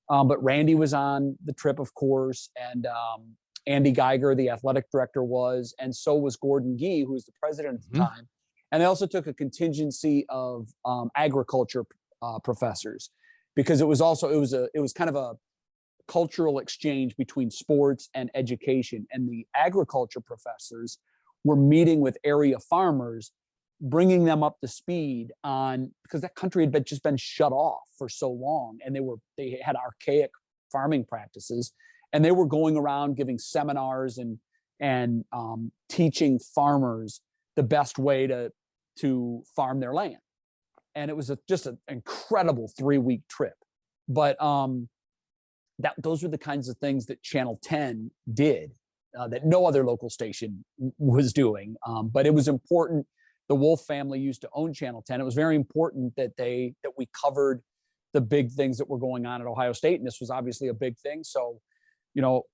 But Randy was on the trip, of course, and Andy Geiger, the athletic director, was, and so was Gordon Gee, who was the president at the time. And they also took a contingency of agriculture professors, because it was kind of a cultural exchange between sports and education. And the agriculture professors were meeting with area farmers, bringing them up to speed on, because that country had just been shut off for so long, and they had archaic farming practices, and they were going around giving seminars and teaching farmers the best way to farm their land. And it was just an incredible 3-week trip. But those were the kinds of things that Channel 10 did that no other local station was doing. But it was important. The Wolf family used to own Channel 10. It was very important that we covered the big things that were going on at Ohio State. And this was obviously a big thing. So,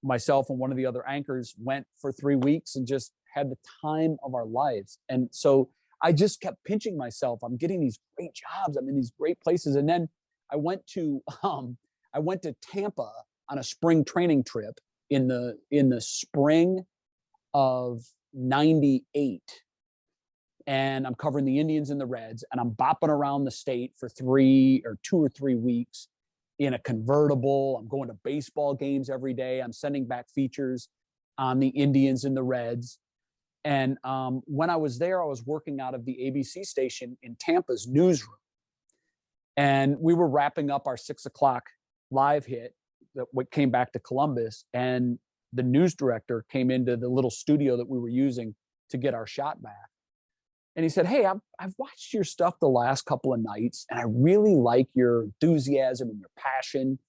myself and one of the other anchors went for 3 weeks and just had the time of our lives. And so I just kept pinching myself. I'm getting these great jobs. I'm in these great places. And then I went to Tampa on a spring training trip in the spring of '98. And I'm covering the Indians and the Reds, and I'm bopping around the state for 2 or 3 weeks. in a convertible. I'm going to baseball games every day. I'm sending back features on the Indians and the Reds. And when I was there, I was working out of the ABC station in Tampa's newsroom. And we were wrapping up our 6 o'clock live hit that came back to Columbus. And the news director came into the little studio that we were using to get our shot back. And he said, "Hey, I've watched your stuff the last couple of nights, and I really like your enthusiasm and your passion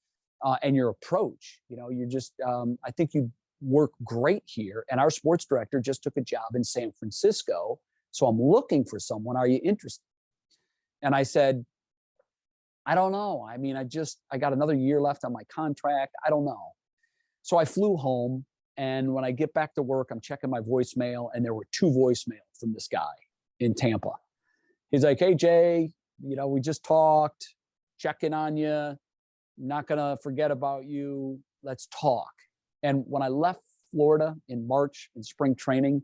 and your approach. You know, you're just, I think you work great here. And our sports director just took a job in San Francisco. So I'm looking for someone. Are you interested?" And I said, "I don't know. I mean, I got another year left on my contract. I don't know." So I flew home. And when I get back to work, I'm checking my voicemail, and there were 2 voicemails from this guy in Tampa. He's like, "Hey, Jay, you know, we just talked, checking on you. Not going to forget about you. Let's talk." And when I left Florida in March in spring training,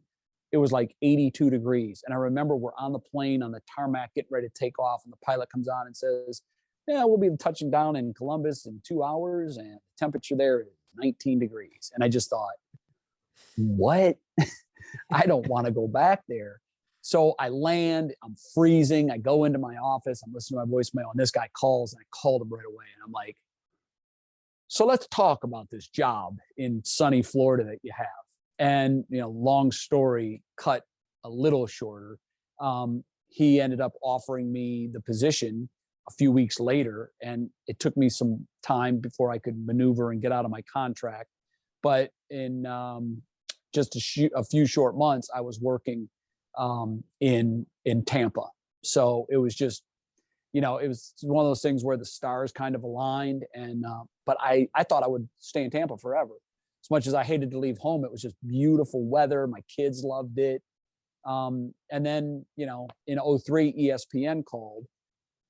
it was like 82 degrees. And I remember we're on the plane on the tarmac getting ready to take off, and the pilot comes on and says, "Yeah, we'll be touching down in Columbus in 2 hours, and the temperature there is 19 degrees. And I just thought, what? I don't want to go back there. So I land, I'm freezing. I go into my office, I'm listening to my voicemail, and this guy calls, and I called him right away. And I'm like, "So let's talk about this job in sunny Florida that you have." And, you know, long story cut a little shorter. He ended up offering me the position a few weeks later, and it took me some time before I could maneuver and get out of my contract. But in just a few short months, I was working in Tampa. So it was just, you know, it was one of those things where the stars kind of aligned. And but I thought I would stay in Tampa forever. As much as I hated to leave home, it was just beautiful weather. My kids loved it. And then, you know, in 03, ESPN called.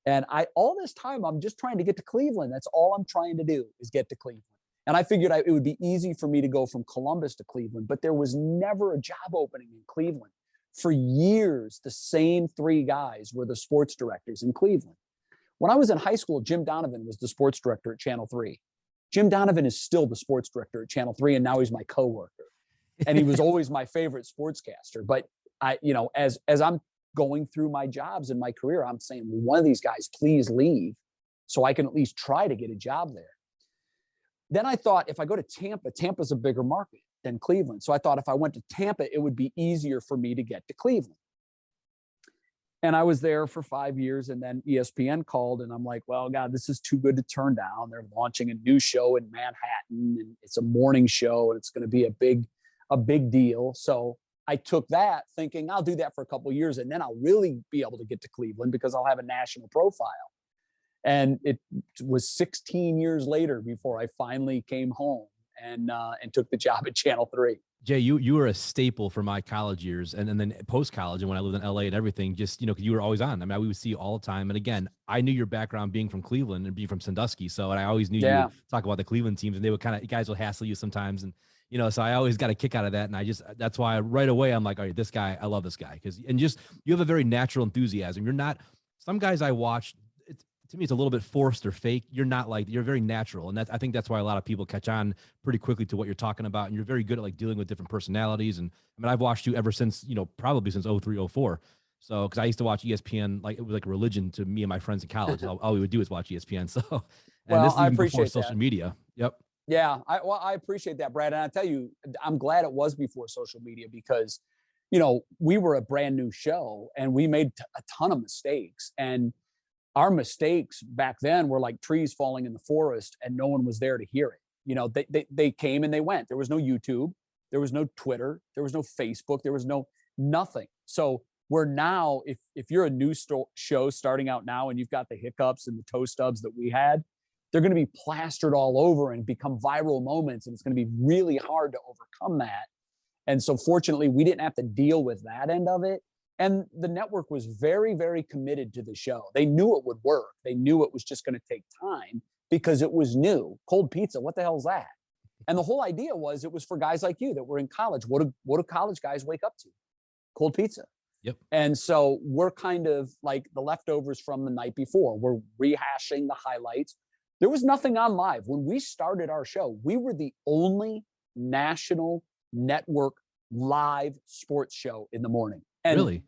And all this time, I'm just trying to get to Cleveland. That's all I'm trying to do, is get to Cleveland. And I figured it would be easy for me to go from Columbus to Cleveland, but there was never a job opening in Cleveland. For years, the same 3 guys were the sports directors in Cleveland. When I was in high school, Jim Donovan was the sports director at Channel 3. Jim Donovan is still the sports director at Channel 3, and now he's my coworker. And he was always my favorite sportscaster. But I, you know, as I'm going through my jobs in my career, I'm saying, well, one of these guys, please leave so I can at least try to get a job there. Then I thought, if I go to Tampa, Tampa's a bigger market than Cleveland. So I thought if I went to Tampa, it would be easier for me to get to Cleveland. And I was there for 5 years, and then ESPN called, and I'm like, well, God, this is too good to turn down. They're launching a new show in Manhattan, and it's a morning show, and it's going to be a big deal. So I took that thinking I'll do that for a couple of years, and then I'll really be able to get to Cleveland because I'll have a national profile. And it was 16 years later before I finally came home and took the job at Channel 3. Jay, you were a staple for my college years and then post-college, and when I lived in LA and everything, just, you know, 'cause you were always on. I mean, we would see you all the time. And again, I knew your background being from Cleveland and being from Sandusky. So, and I always knew you would talk about the Cleveland teams, and they would you guys will hassle you sometimes. And, you know, so I always got a kick out of that. And that's why right away, I'm like, all right, this guy, I love this guy. And just, you have a very natural enthusiasm. You're not, some guys I watch, to me, it's a little bit forced or fake. You're not like, you're very natural. And I think that's why a lot of people catch on pretty quickly to what you're talking about. And you're very good at like dealing with different personalities. And I mean, I've watched you ever since, you know, probably since 03, 04. So, cause I used to watch ESPN, like it was like a religion to me and my friends in college. All we would do is watch ESPN. So, and well, this is I even appreciate before social media. Yep. Yeah. I appreciate that, Brad. And I tell you, I'm glad it was before social media because, you know, we were a brand new show and we made a ton of mistakes, and our mistakes back then were like trees falling in the forest and no one was there to hear it. You know, they came and they went. There was no YouTube. There was no Twitter. There was no Facebook. There was nothing. So we're now, if you're a new show starting out now and you've got the hiccups and the toe stubs that we had, they're going to be plastered all over and become viral moments. And it's going to be really hard to overcome that. And so fortunately, we didn't have to deal with that end of it. And the network was very, very committed to the show. They knew it would work. They knew it was just going to take time because it was new. Cold pizza, what the hell is that? And the whole idea was it was for guys like you that were in college. What do college guys wake up to? Cold pizza. Yep. And so we're kind of like the leftovers from the night before. We're rehashing the highlights. There was nothing on live. When we started our show, we were the only national network live sports show in the morning. And Really?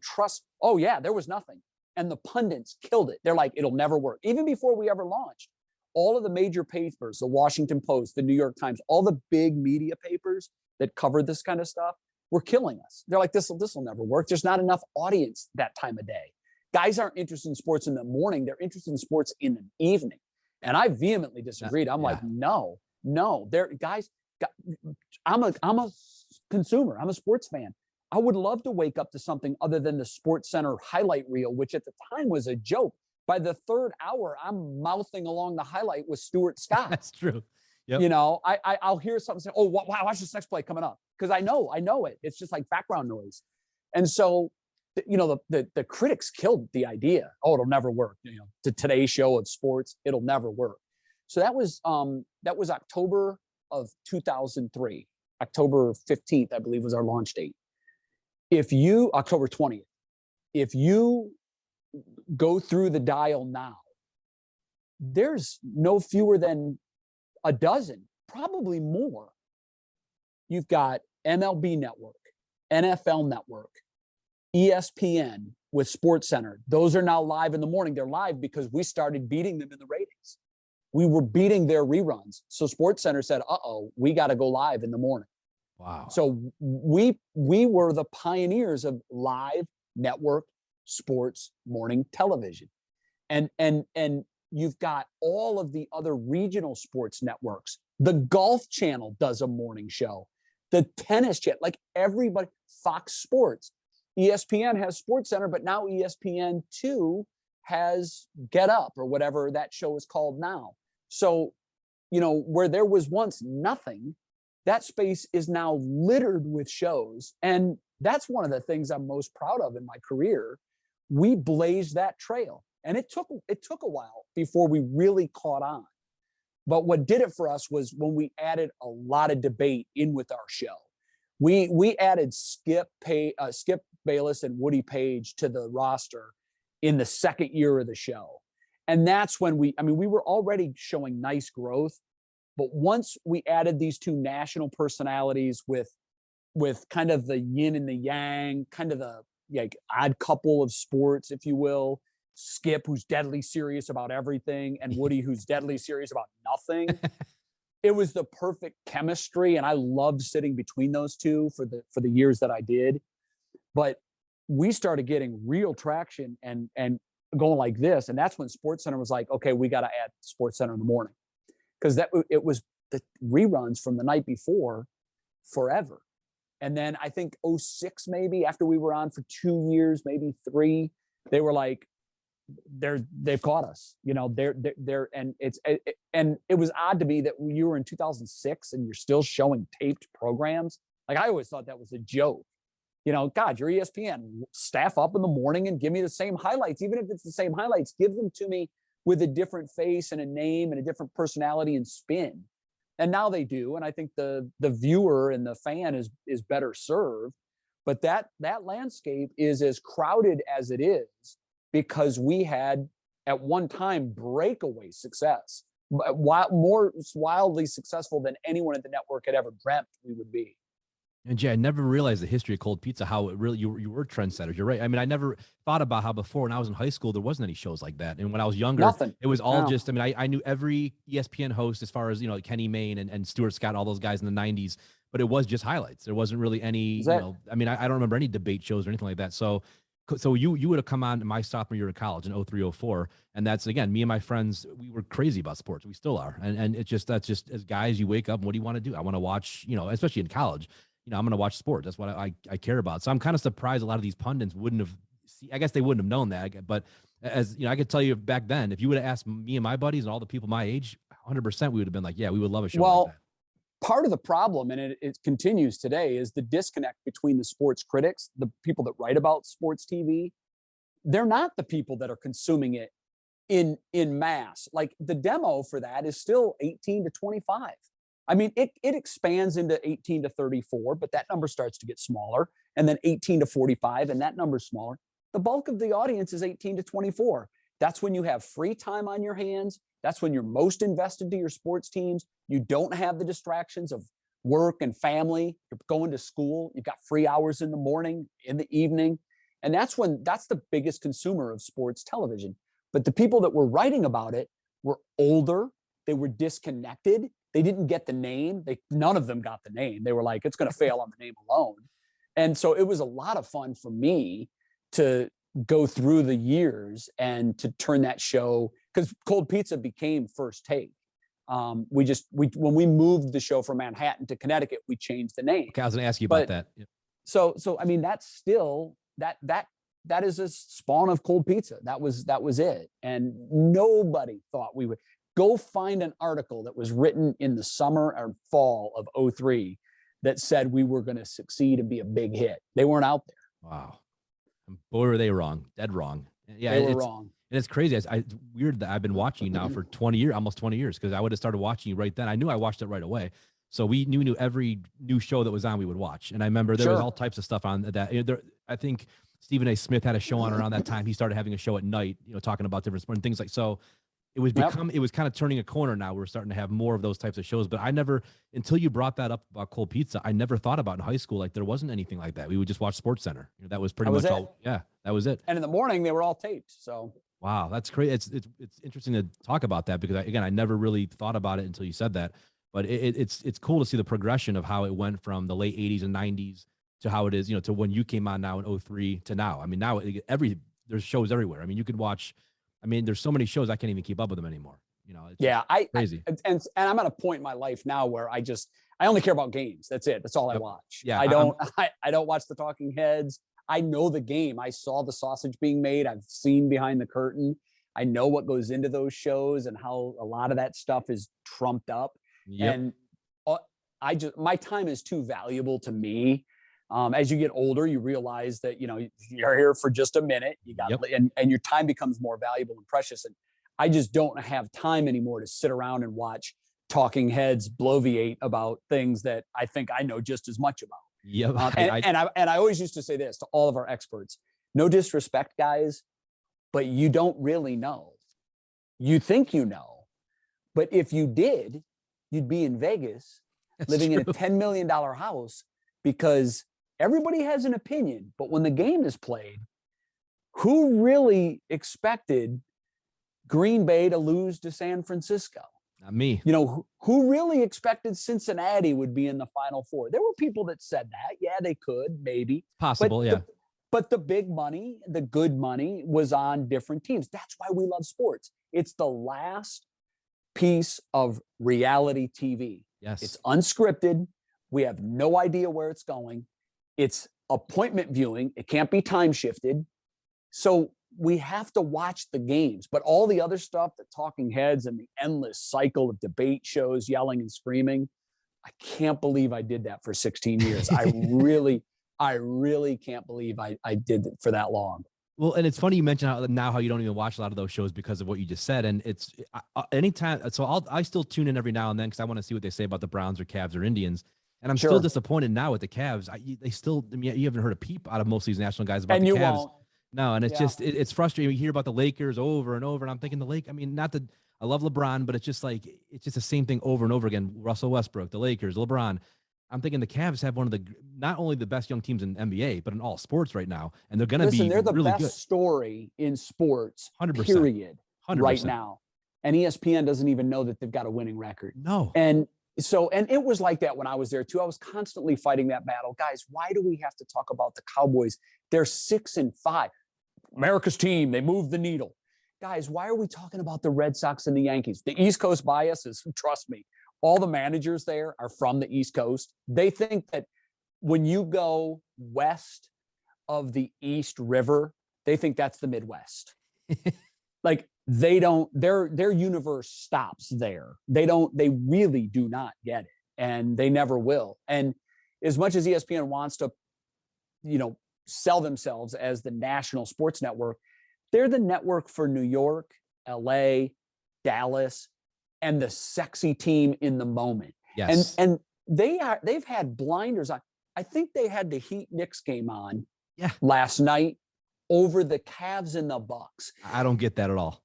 oh yeah, there was nothing. And the pundits killed it. They're like, it'll never work. Even before we ever launched, all of the major papers, the Washington Post, the New York Times, all the big media papers that covered this kind of stuff were killing us. They're like, this will never work. There's not enough audience that time of day. Guys aren't interested in sports in the morning. They're interested in sports in the evening. And I vehemently disagreed. I'm like, no, guys, I'm a consumer. I'm a sports fan. I would love to wake up to something other than the Sports Center highlight reel, which at the time was a joke. By the third hour, I'm mouthing along the highlight with Stuart Scott. That's true. Yep. You know, I'll hear something say, oh, wow, watch this next play coming up. Because I know it. It's just like background noise. And so, you know, the critics killed the idea. Oh, it'll never work. You know, the Today Show of sports, it'll never work. So that was October of 2003. October 15th, I believe, was our launch date. October 20th, if you go through the dial now, there's no fewer than a dozen, probably more. You've got MLB Network, NFL Network, ESPN with Sports Center. Those are now live in the morning. They're live because we started beating them in the ratings. We were beating their reruns. So Sports Center said, uh-oh, we got to go live in the morning. Wow. So we were the pioneers of live network sports morning television. And you've got all of the other regional sports networks. The Golf Channel does a morning show. The Tennis Channel, like everybody, Fox Sports. ESPN has Sports Center, but now ESPN2 has Get Up or whatever that show is called now. So, you know, where there was once nothing, that space is now littered with shows. And that's one of the things I'm most proud of in my career. We blazed that trail. And it took a while before we really caught on. But what did it for us was when we added a lot of debate in with our show. We added Skip Bayless and Woody Page to the roster in the second year of the show. And that's when we were already showing nice growth. But once we added these two national personalities with kind of the yin and the yang, kind of the like odd couple of sports, if you will, Skip, who's deadly serious about everything, and Woody, who's deadly serious about nothing. It was the perfect chemistry, and I loved sitting between those two for the years that I did. But we started getting real traction and going like this, and that's when Sports Center was like, okay, we got to add Sports Center in the morning, because it was the reruns from the night before forever. And then I think 2006, maybe, after we were on for 2 years, maybe 3, they were like, they've caught us, you know, and it was odd to me that you were in 2006 and you're still showing taped programs. Like, I always thought that was a joke. You know, God, you're ESPN, staff up in the morning and give me the same highlights. Even if it's the same highlights, give them to me with a different face and a name and a different personality and spin. And now they do. And I think the viewer and the fan is better served. But that landscape is as crowded as it is because we had at one time breakaway success, more wildly successful than anyone at the network had ever dreamt we would be. And Jay, I never realized the history of cold pizza, how it really, you were trendsetters. You're right. I mean, I never thought about how before, when I was in high school, there wasn't any shows like that. And when I was younger, Nothing. It was all just, I mean, I knew every ESPN host as far as, you know, Kenny Mayne and Stuart Scott, all those guys in the 90s, but it was just highlights. There wasn't really any, you know, I mean, I don't remember any debate shows or anything like that. So you would have come on my sophomore year of college in 2003, 2004. And that's, again, me and my friends, we were crazy about sports. We still are. And it's just, that's just, as guys, you wake up and what do you want to do? I want to watch, you know, especially in college, you know, I'm going to watch sports. That's what I care about. So I'm kind of surprised a lot of these pundits wouldn't have, I guess they wouldn't have known that. But as you know, I could tell you back then, if you would have asked me and my buddies and all the people my age, 100%, we would have been like, yeah, we would love a show like that. Part of the problem, and it continues today, is the disconnect between the sports critics, the people that write about sports TV. They're not the people that are consuming it in mass. Like, the demo for that is still 18 to 25. I mean, it expands into 18 to 34, but that number starts to get smaller, and then 18 to 45, and that number's smaller. The bulk of the audience is 18 to 24. That's when you have free time on your hands. That's when you're most invested to your sports teams. You don't have the distractions of work and family. You're going to school. You've got free hours in the morning, in the evening. And that's the biggest consumer of sports television. But the people that were writing about it were older. They were disconnected. They didn't get the name. None of them got the name. They were like, it's going to fail on the name alone. And so it was a lot of fun for me to go through the years and to turn that show, because Cold Pizza became First Take. When we moved the show from Manhattan to Connecticut, we changed the name. Okay, I was going to ask you about that. Yep. So I mean, that's still that is a spawn of Cold Pizza. That was it. And nobody thought we would. Go find an article that was written in the summer or fall of 2003 that said we were going to succeed and be a big hit. They weren't out there. Wow. Boy, were they wrong. Dead wrong. Yeah, they were wrong. And it's crazy. It's weird that I've been watching you now for 20 years, almost 20 years, because I would have started watching you right then. I knew I watched it right away. So we knew every new show that was on, we would watch. And I remember there was all types of stuff on that. I think Stephen A. Smith had a show on around that time. He started having a show at night, talking about different sports and things like so. It was it was kind of turning a corner now. We're starting to have more of those types of shows, but I never, until you brought that up about Cold Pizza, I never thought about in high school, like there wasn't anything like that. We would just watch Sports Center. That was pretty much all. Yeah, that was it. And in the morning they were all taped. So. Wow. That's crazy. It's interesting to talk about that because I never really thought about it until you said that, but it's cool to see the progression of how it went from the late 80s and 90s to how it is, to when you came on now in 2003 to now. I mean, now there's shows everywhere. I mean, you could watch, there's so many shows I can't even keep up with them anymore. It's crazy. And I'm at a point in my life now where I only care about games. That's it. That's all I watch. Yeah. I don't watch the talking heads. I know the game. I saw the sausage being made. I've seen behind the curtain. I know what goes into those shows and how a lot of that stuff is trumped up. Yep. And my time is too valuable to me. As you get older, you realize that, you're here for just a minute. You got, and your time becomes more valuable and precious. And I just don't have time anymore to sit around and watch talking heads bloviate about things that I think I know just as much about. Yeah. And I always used to say this to all of our experts: no disrespect, guys, but you don't really know. You think you know, but if you did, you'd be in Vegas living in a $10 million house, because everybody has an opinion. But when the game is played, who really expected Green Bay to lose to San Francisco? Not me. Who really expected Cincinnati would be in the Final Four? There were people that said that. Yeah, they could, maybe. Possible, But the big money, the good money, was on different teams. That's why we love sports. It's the last piece of reality TV. Yes. It's unscripted. We have no idea where it's going. It's appointment viewing. It can't be time shifted. So we have to watch the games, but all the other stuff, the talking heads and the endless cycle of debate shows, yelling and screaming, I can't believe I did that for 16 years. I really can't believe I did it for that long. Well, and it's funny you mentioned how you don't even watch a lot of those shows because of what you just said. And it's anytime. So I still tune in every now and then because I want to see what they say about the Browns or Cavs or Indians. And I'm still disappointed now with the Cavs. You haven't heard a peep out of most of these national guys about the Cavs. Won't. No, and it's just it's frustrating. You hear about the Lakers over and over, and I'm thinking not that I love LeBron, but it's just the same thing over and over again. Russell Westbrook, the Lakers, LeBron. I'm thinking the Cavs have one of the not only the best young teams in NBA, but in all sports right now, and they're going to be they're the really best good. Story in sports, 100%. Period. 100%. Right now, and ESPN doesn't even know that they've got a winning record. No, and it was like that when I was there too. I was constantly fighting that battle, guys. Why do we have to talk about the Cowboys? They're 6-5. America's team, they move the needle. Guys, why are we talking about the Red Sox and the Yankees? The East Coast bias is, trust me, all the managers there are from the East Coast. They think that when you go west of the East River, they think that's the Midwest. Like their universe stops there. They really do not get it, and they never will. And as much as ESPN wants to, sell themselves as the national sports network, they're the network for New York, LA, Dallas, and the sexy team in the moment. Yes. And they've had blinders on. I think they had the Heat Knicks game on last night over the Cavs and the Bucks. I don't get that at all.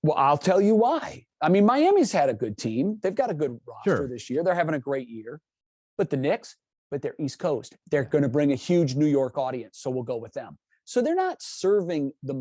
Well, I'll tell you why. I mean, Miami's had a good team. They've got a good roster this year. They're having a great year. But the Knicks, but they're East Coast. They're going to bring a huge New York audience, so we'll go with them. So they're not serving the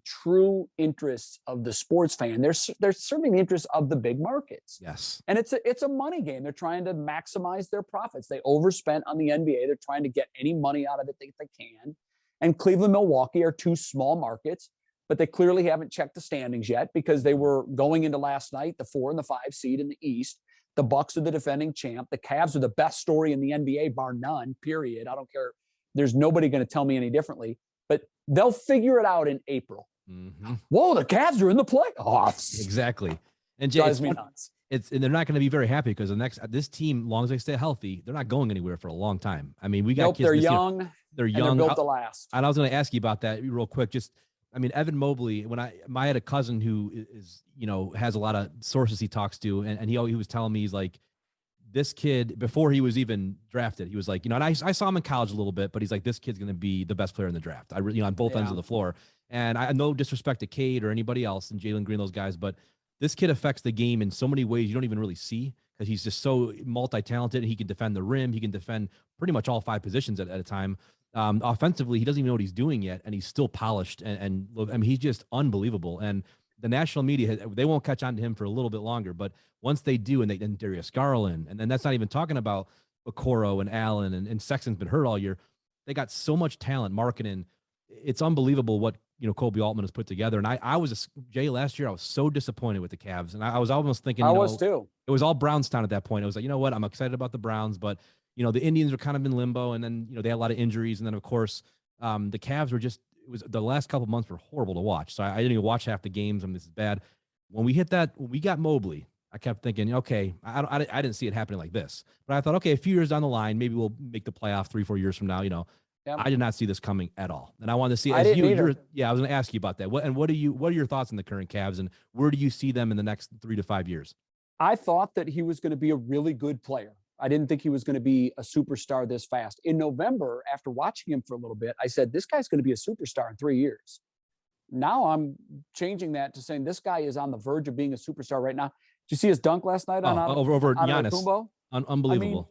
true interests of the sports fan. They're serving the interests of the big markets. Yes. And it's a money game. They're trying to maximize their profits. They overspent on the NBA. They're trying to get any money out of it that they can. And Cleveland, Milwaukee are two small markets, but they clearly haven't checked the standings yet because they were going into last night, the 4 and the 5 seed in the East. The Bucks are the defending champ. The Cavs are the best story in the NBA, bar none, period. I don't care. There's nobody going to tell me any differently, but they'll figure it out in April. Mm-hmm. Whoa, the Cavs are in the playoffs. Exactly. And Jay, drives me nuts. And they're not going to be very happy because this team, as long as they stay healthy, they're not going anywhere for a long time. I mean, we got kids. They're young. They're young. They're built to last. And I was going to ask you about that real quick. Evan Mobley, I had a cousin who is, has a lot of sources he talks to, and he was telling me, he's like, this kid, before he was even drafted, he was like, and I saw him in college a little bit, but he's like, this kid's going to be the best player in the draft. On both ends of the floor. And I no disrespect to Cade or anybody else and Jalen Green, those guys, but this kid affects the game in so many ways you don't even really see because he's just so multi-talented. He can defend the rim. He can defend pretty much all 5 positions at a time. Offensively, he doesn't even know what he's doing yet, and he's still polished. And I mean, he's just unbelievable. And the national media, they won't catch on to him for a little bit longer. But once they do, and Darius Garland, and then that's not even talking about Okoro and Allen, and Sexton's been hurt all year. They got so much talent, marketing. It's unbelievable what Kobe Altman has put together. And I was Jay last year. I was so disappointed with the Cavs, and I was almost thinking, I was too. It was all Brownstown at that point. It was like, you know what, I'm excited about the Browns, but the Indians were kind of in limbo, and then they had a lot of injuries, and then of course the Cavs were just. It was the last couple of months were horrible to watch. So I didn't even watch half the games. I mean, this is bad. When we got Mobley, I kept thinking, okay, I didn't see it happening like this, but I thought, okay, a few years down the line, maybe we'll make the playoff 3-4 years from now. Yep. I did not see this coming at all, and I wanted to see. I was going to ask you about that. What are your thoughts on the current Cavs, and where do you see them in the next 3 to 5 years? I thought that he was going to be a really good player. I didn't think he was going to be a superstar this fast. In November, after watching him for a little bit, I said, this guy's going to be a superstar in 3 years. Now I'm changing that to saying this guy is on the verge of being a superstar right now. Did you see his dunk last night over Giannis? Unbelievable. I mean,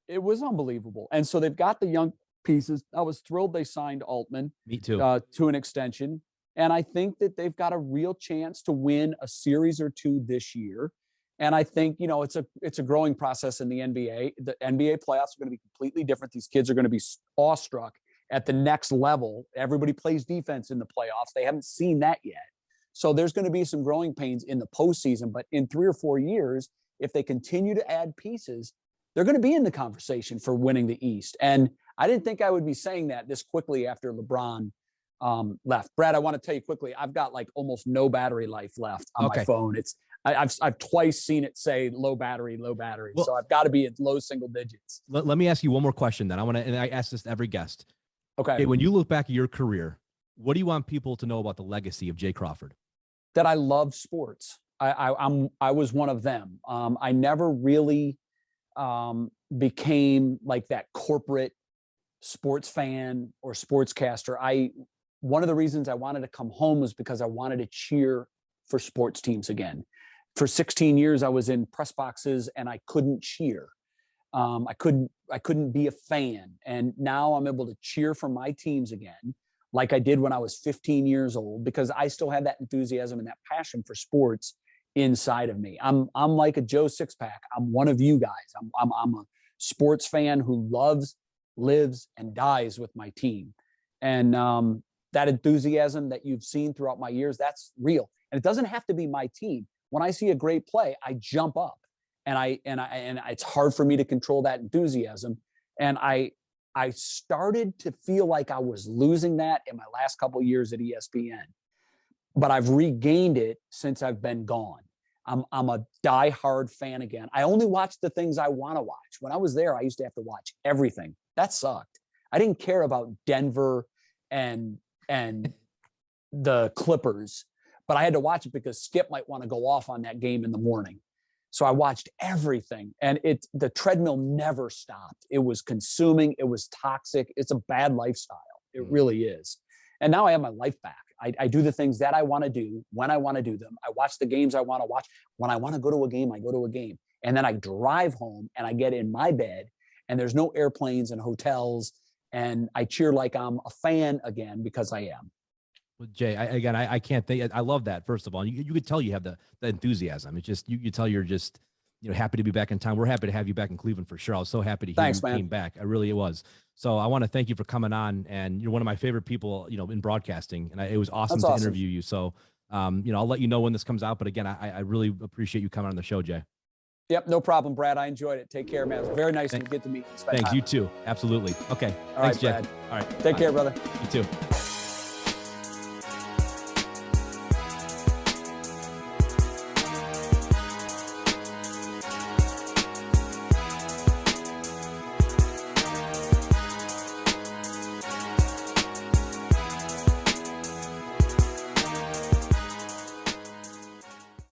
it was unbelievable. And so they've got the young pieces. I was thrilled they signed Altman. Me too. To an extension. And I think that they've got a real chance to win a series or 2 this year. And I think, it's a growing process in the NBA. The NBA playoffs are going to be completely different. These kids are going to be awestruck at the next level. Everybody plays defense in the playoffs. They haven't seen that yet. So there's going to be some growing pains in the postseason. But in 3 or 4 years, if they continue to add pieces, they're going to be in the conversation for winning the East. And I didn't think I would be saying that this quickly after LeBron left. Brad, I want to tell you quickly, I've got like almost no battery life left on my phone. I've twice seen it say low battery. Well, so I've got to be at low single digits. Let me ask you one more question then. And I ask this to every guest. Okay. When you look back at your career, what do you want people to know about the legacy of Jay Crawford? That I love sports. I was one of them. I never really became like that corporate sports fan or sportscaster. One of the reasons I wanted to come home was because I wanted to cheer for sports teams again. For 16 years, I was in press boxes and I couldn't cheer. I couldn't be a fan. And now I'm able to cheer for my teams again, like I did when I was 15 years old, because I still have that enthusiasm and that passion for sports inside of me. I'm like a Joe Sixpack. I'm one of you guys. I'm a sports fan who loves, lives, and dies with my team. And that enthusiasm that you've seen throughout my years, that's real. And it doesn't have to be my team. When I see a great play, I jump up, and it's hard for me to control that enthusiasm. And I started to feel like I was losing that in my last couple of years at ESPN, but I've regained it since I've been gone. I'm a diehard fan again. I only watch the things I want to watch. When I was there, I used to have to watch everything. That sucked. I didn't care about Denver and the Clippers, but I had to watch it because Skip might want to go off on that game in the morning. So I watched everything, and the treadmill never stopped. It was consuming. It was toxic. It's a bad lifestyle. It really is. And now I have my life back. I do the things that I want to do when I want to do them. I watch the games I want to watch. When I want to go to a game, I go to a game. And then I drive home and I get in my bed and there's no airplanes and hotels. And I cheer like I'm a fan again because I am. Well, Jay, I can't think. I love that. First of all, you could tell you have the enthusiasm. It's just you tell you're just happy to be back in town. We're happy to have you back in Cleveland for sure. I was so happy to hear you came back. I really was. So I want to thank you for coming on. And you're one of my favorite people, in broadcasting. And it was awesome to interview you. So I'll let you know when this comes out. But again, I really appreciate you coming on the show, Jay. Yep, no problem, Brad. I enjoyed it. Take care, man. It was very nice to get to meet you. Thanks, you too. Absolutely. Okay. All Thanks, right, Jay. Brad. All right. Take care, brother. You too.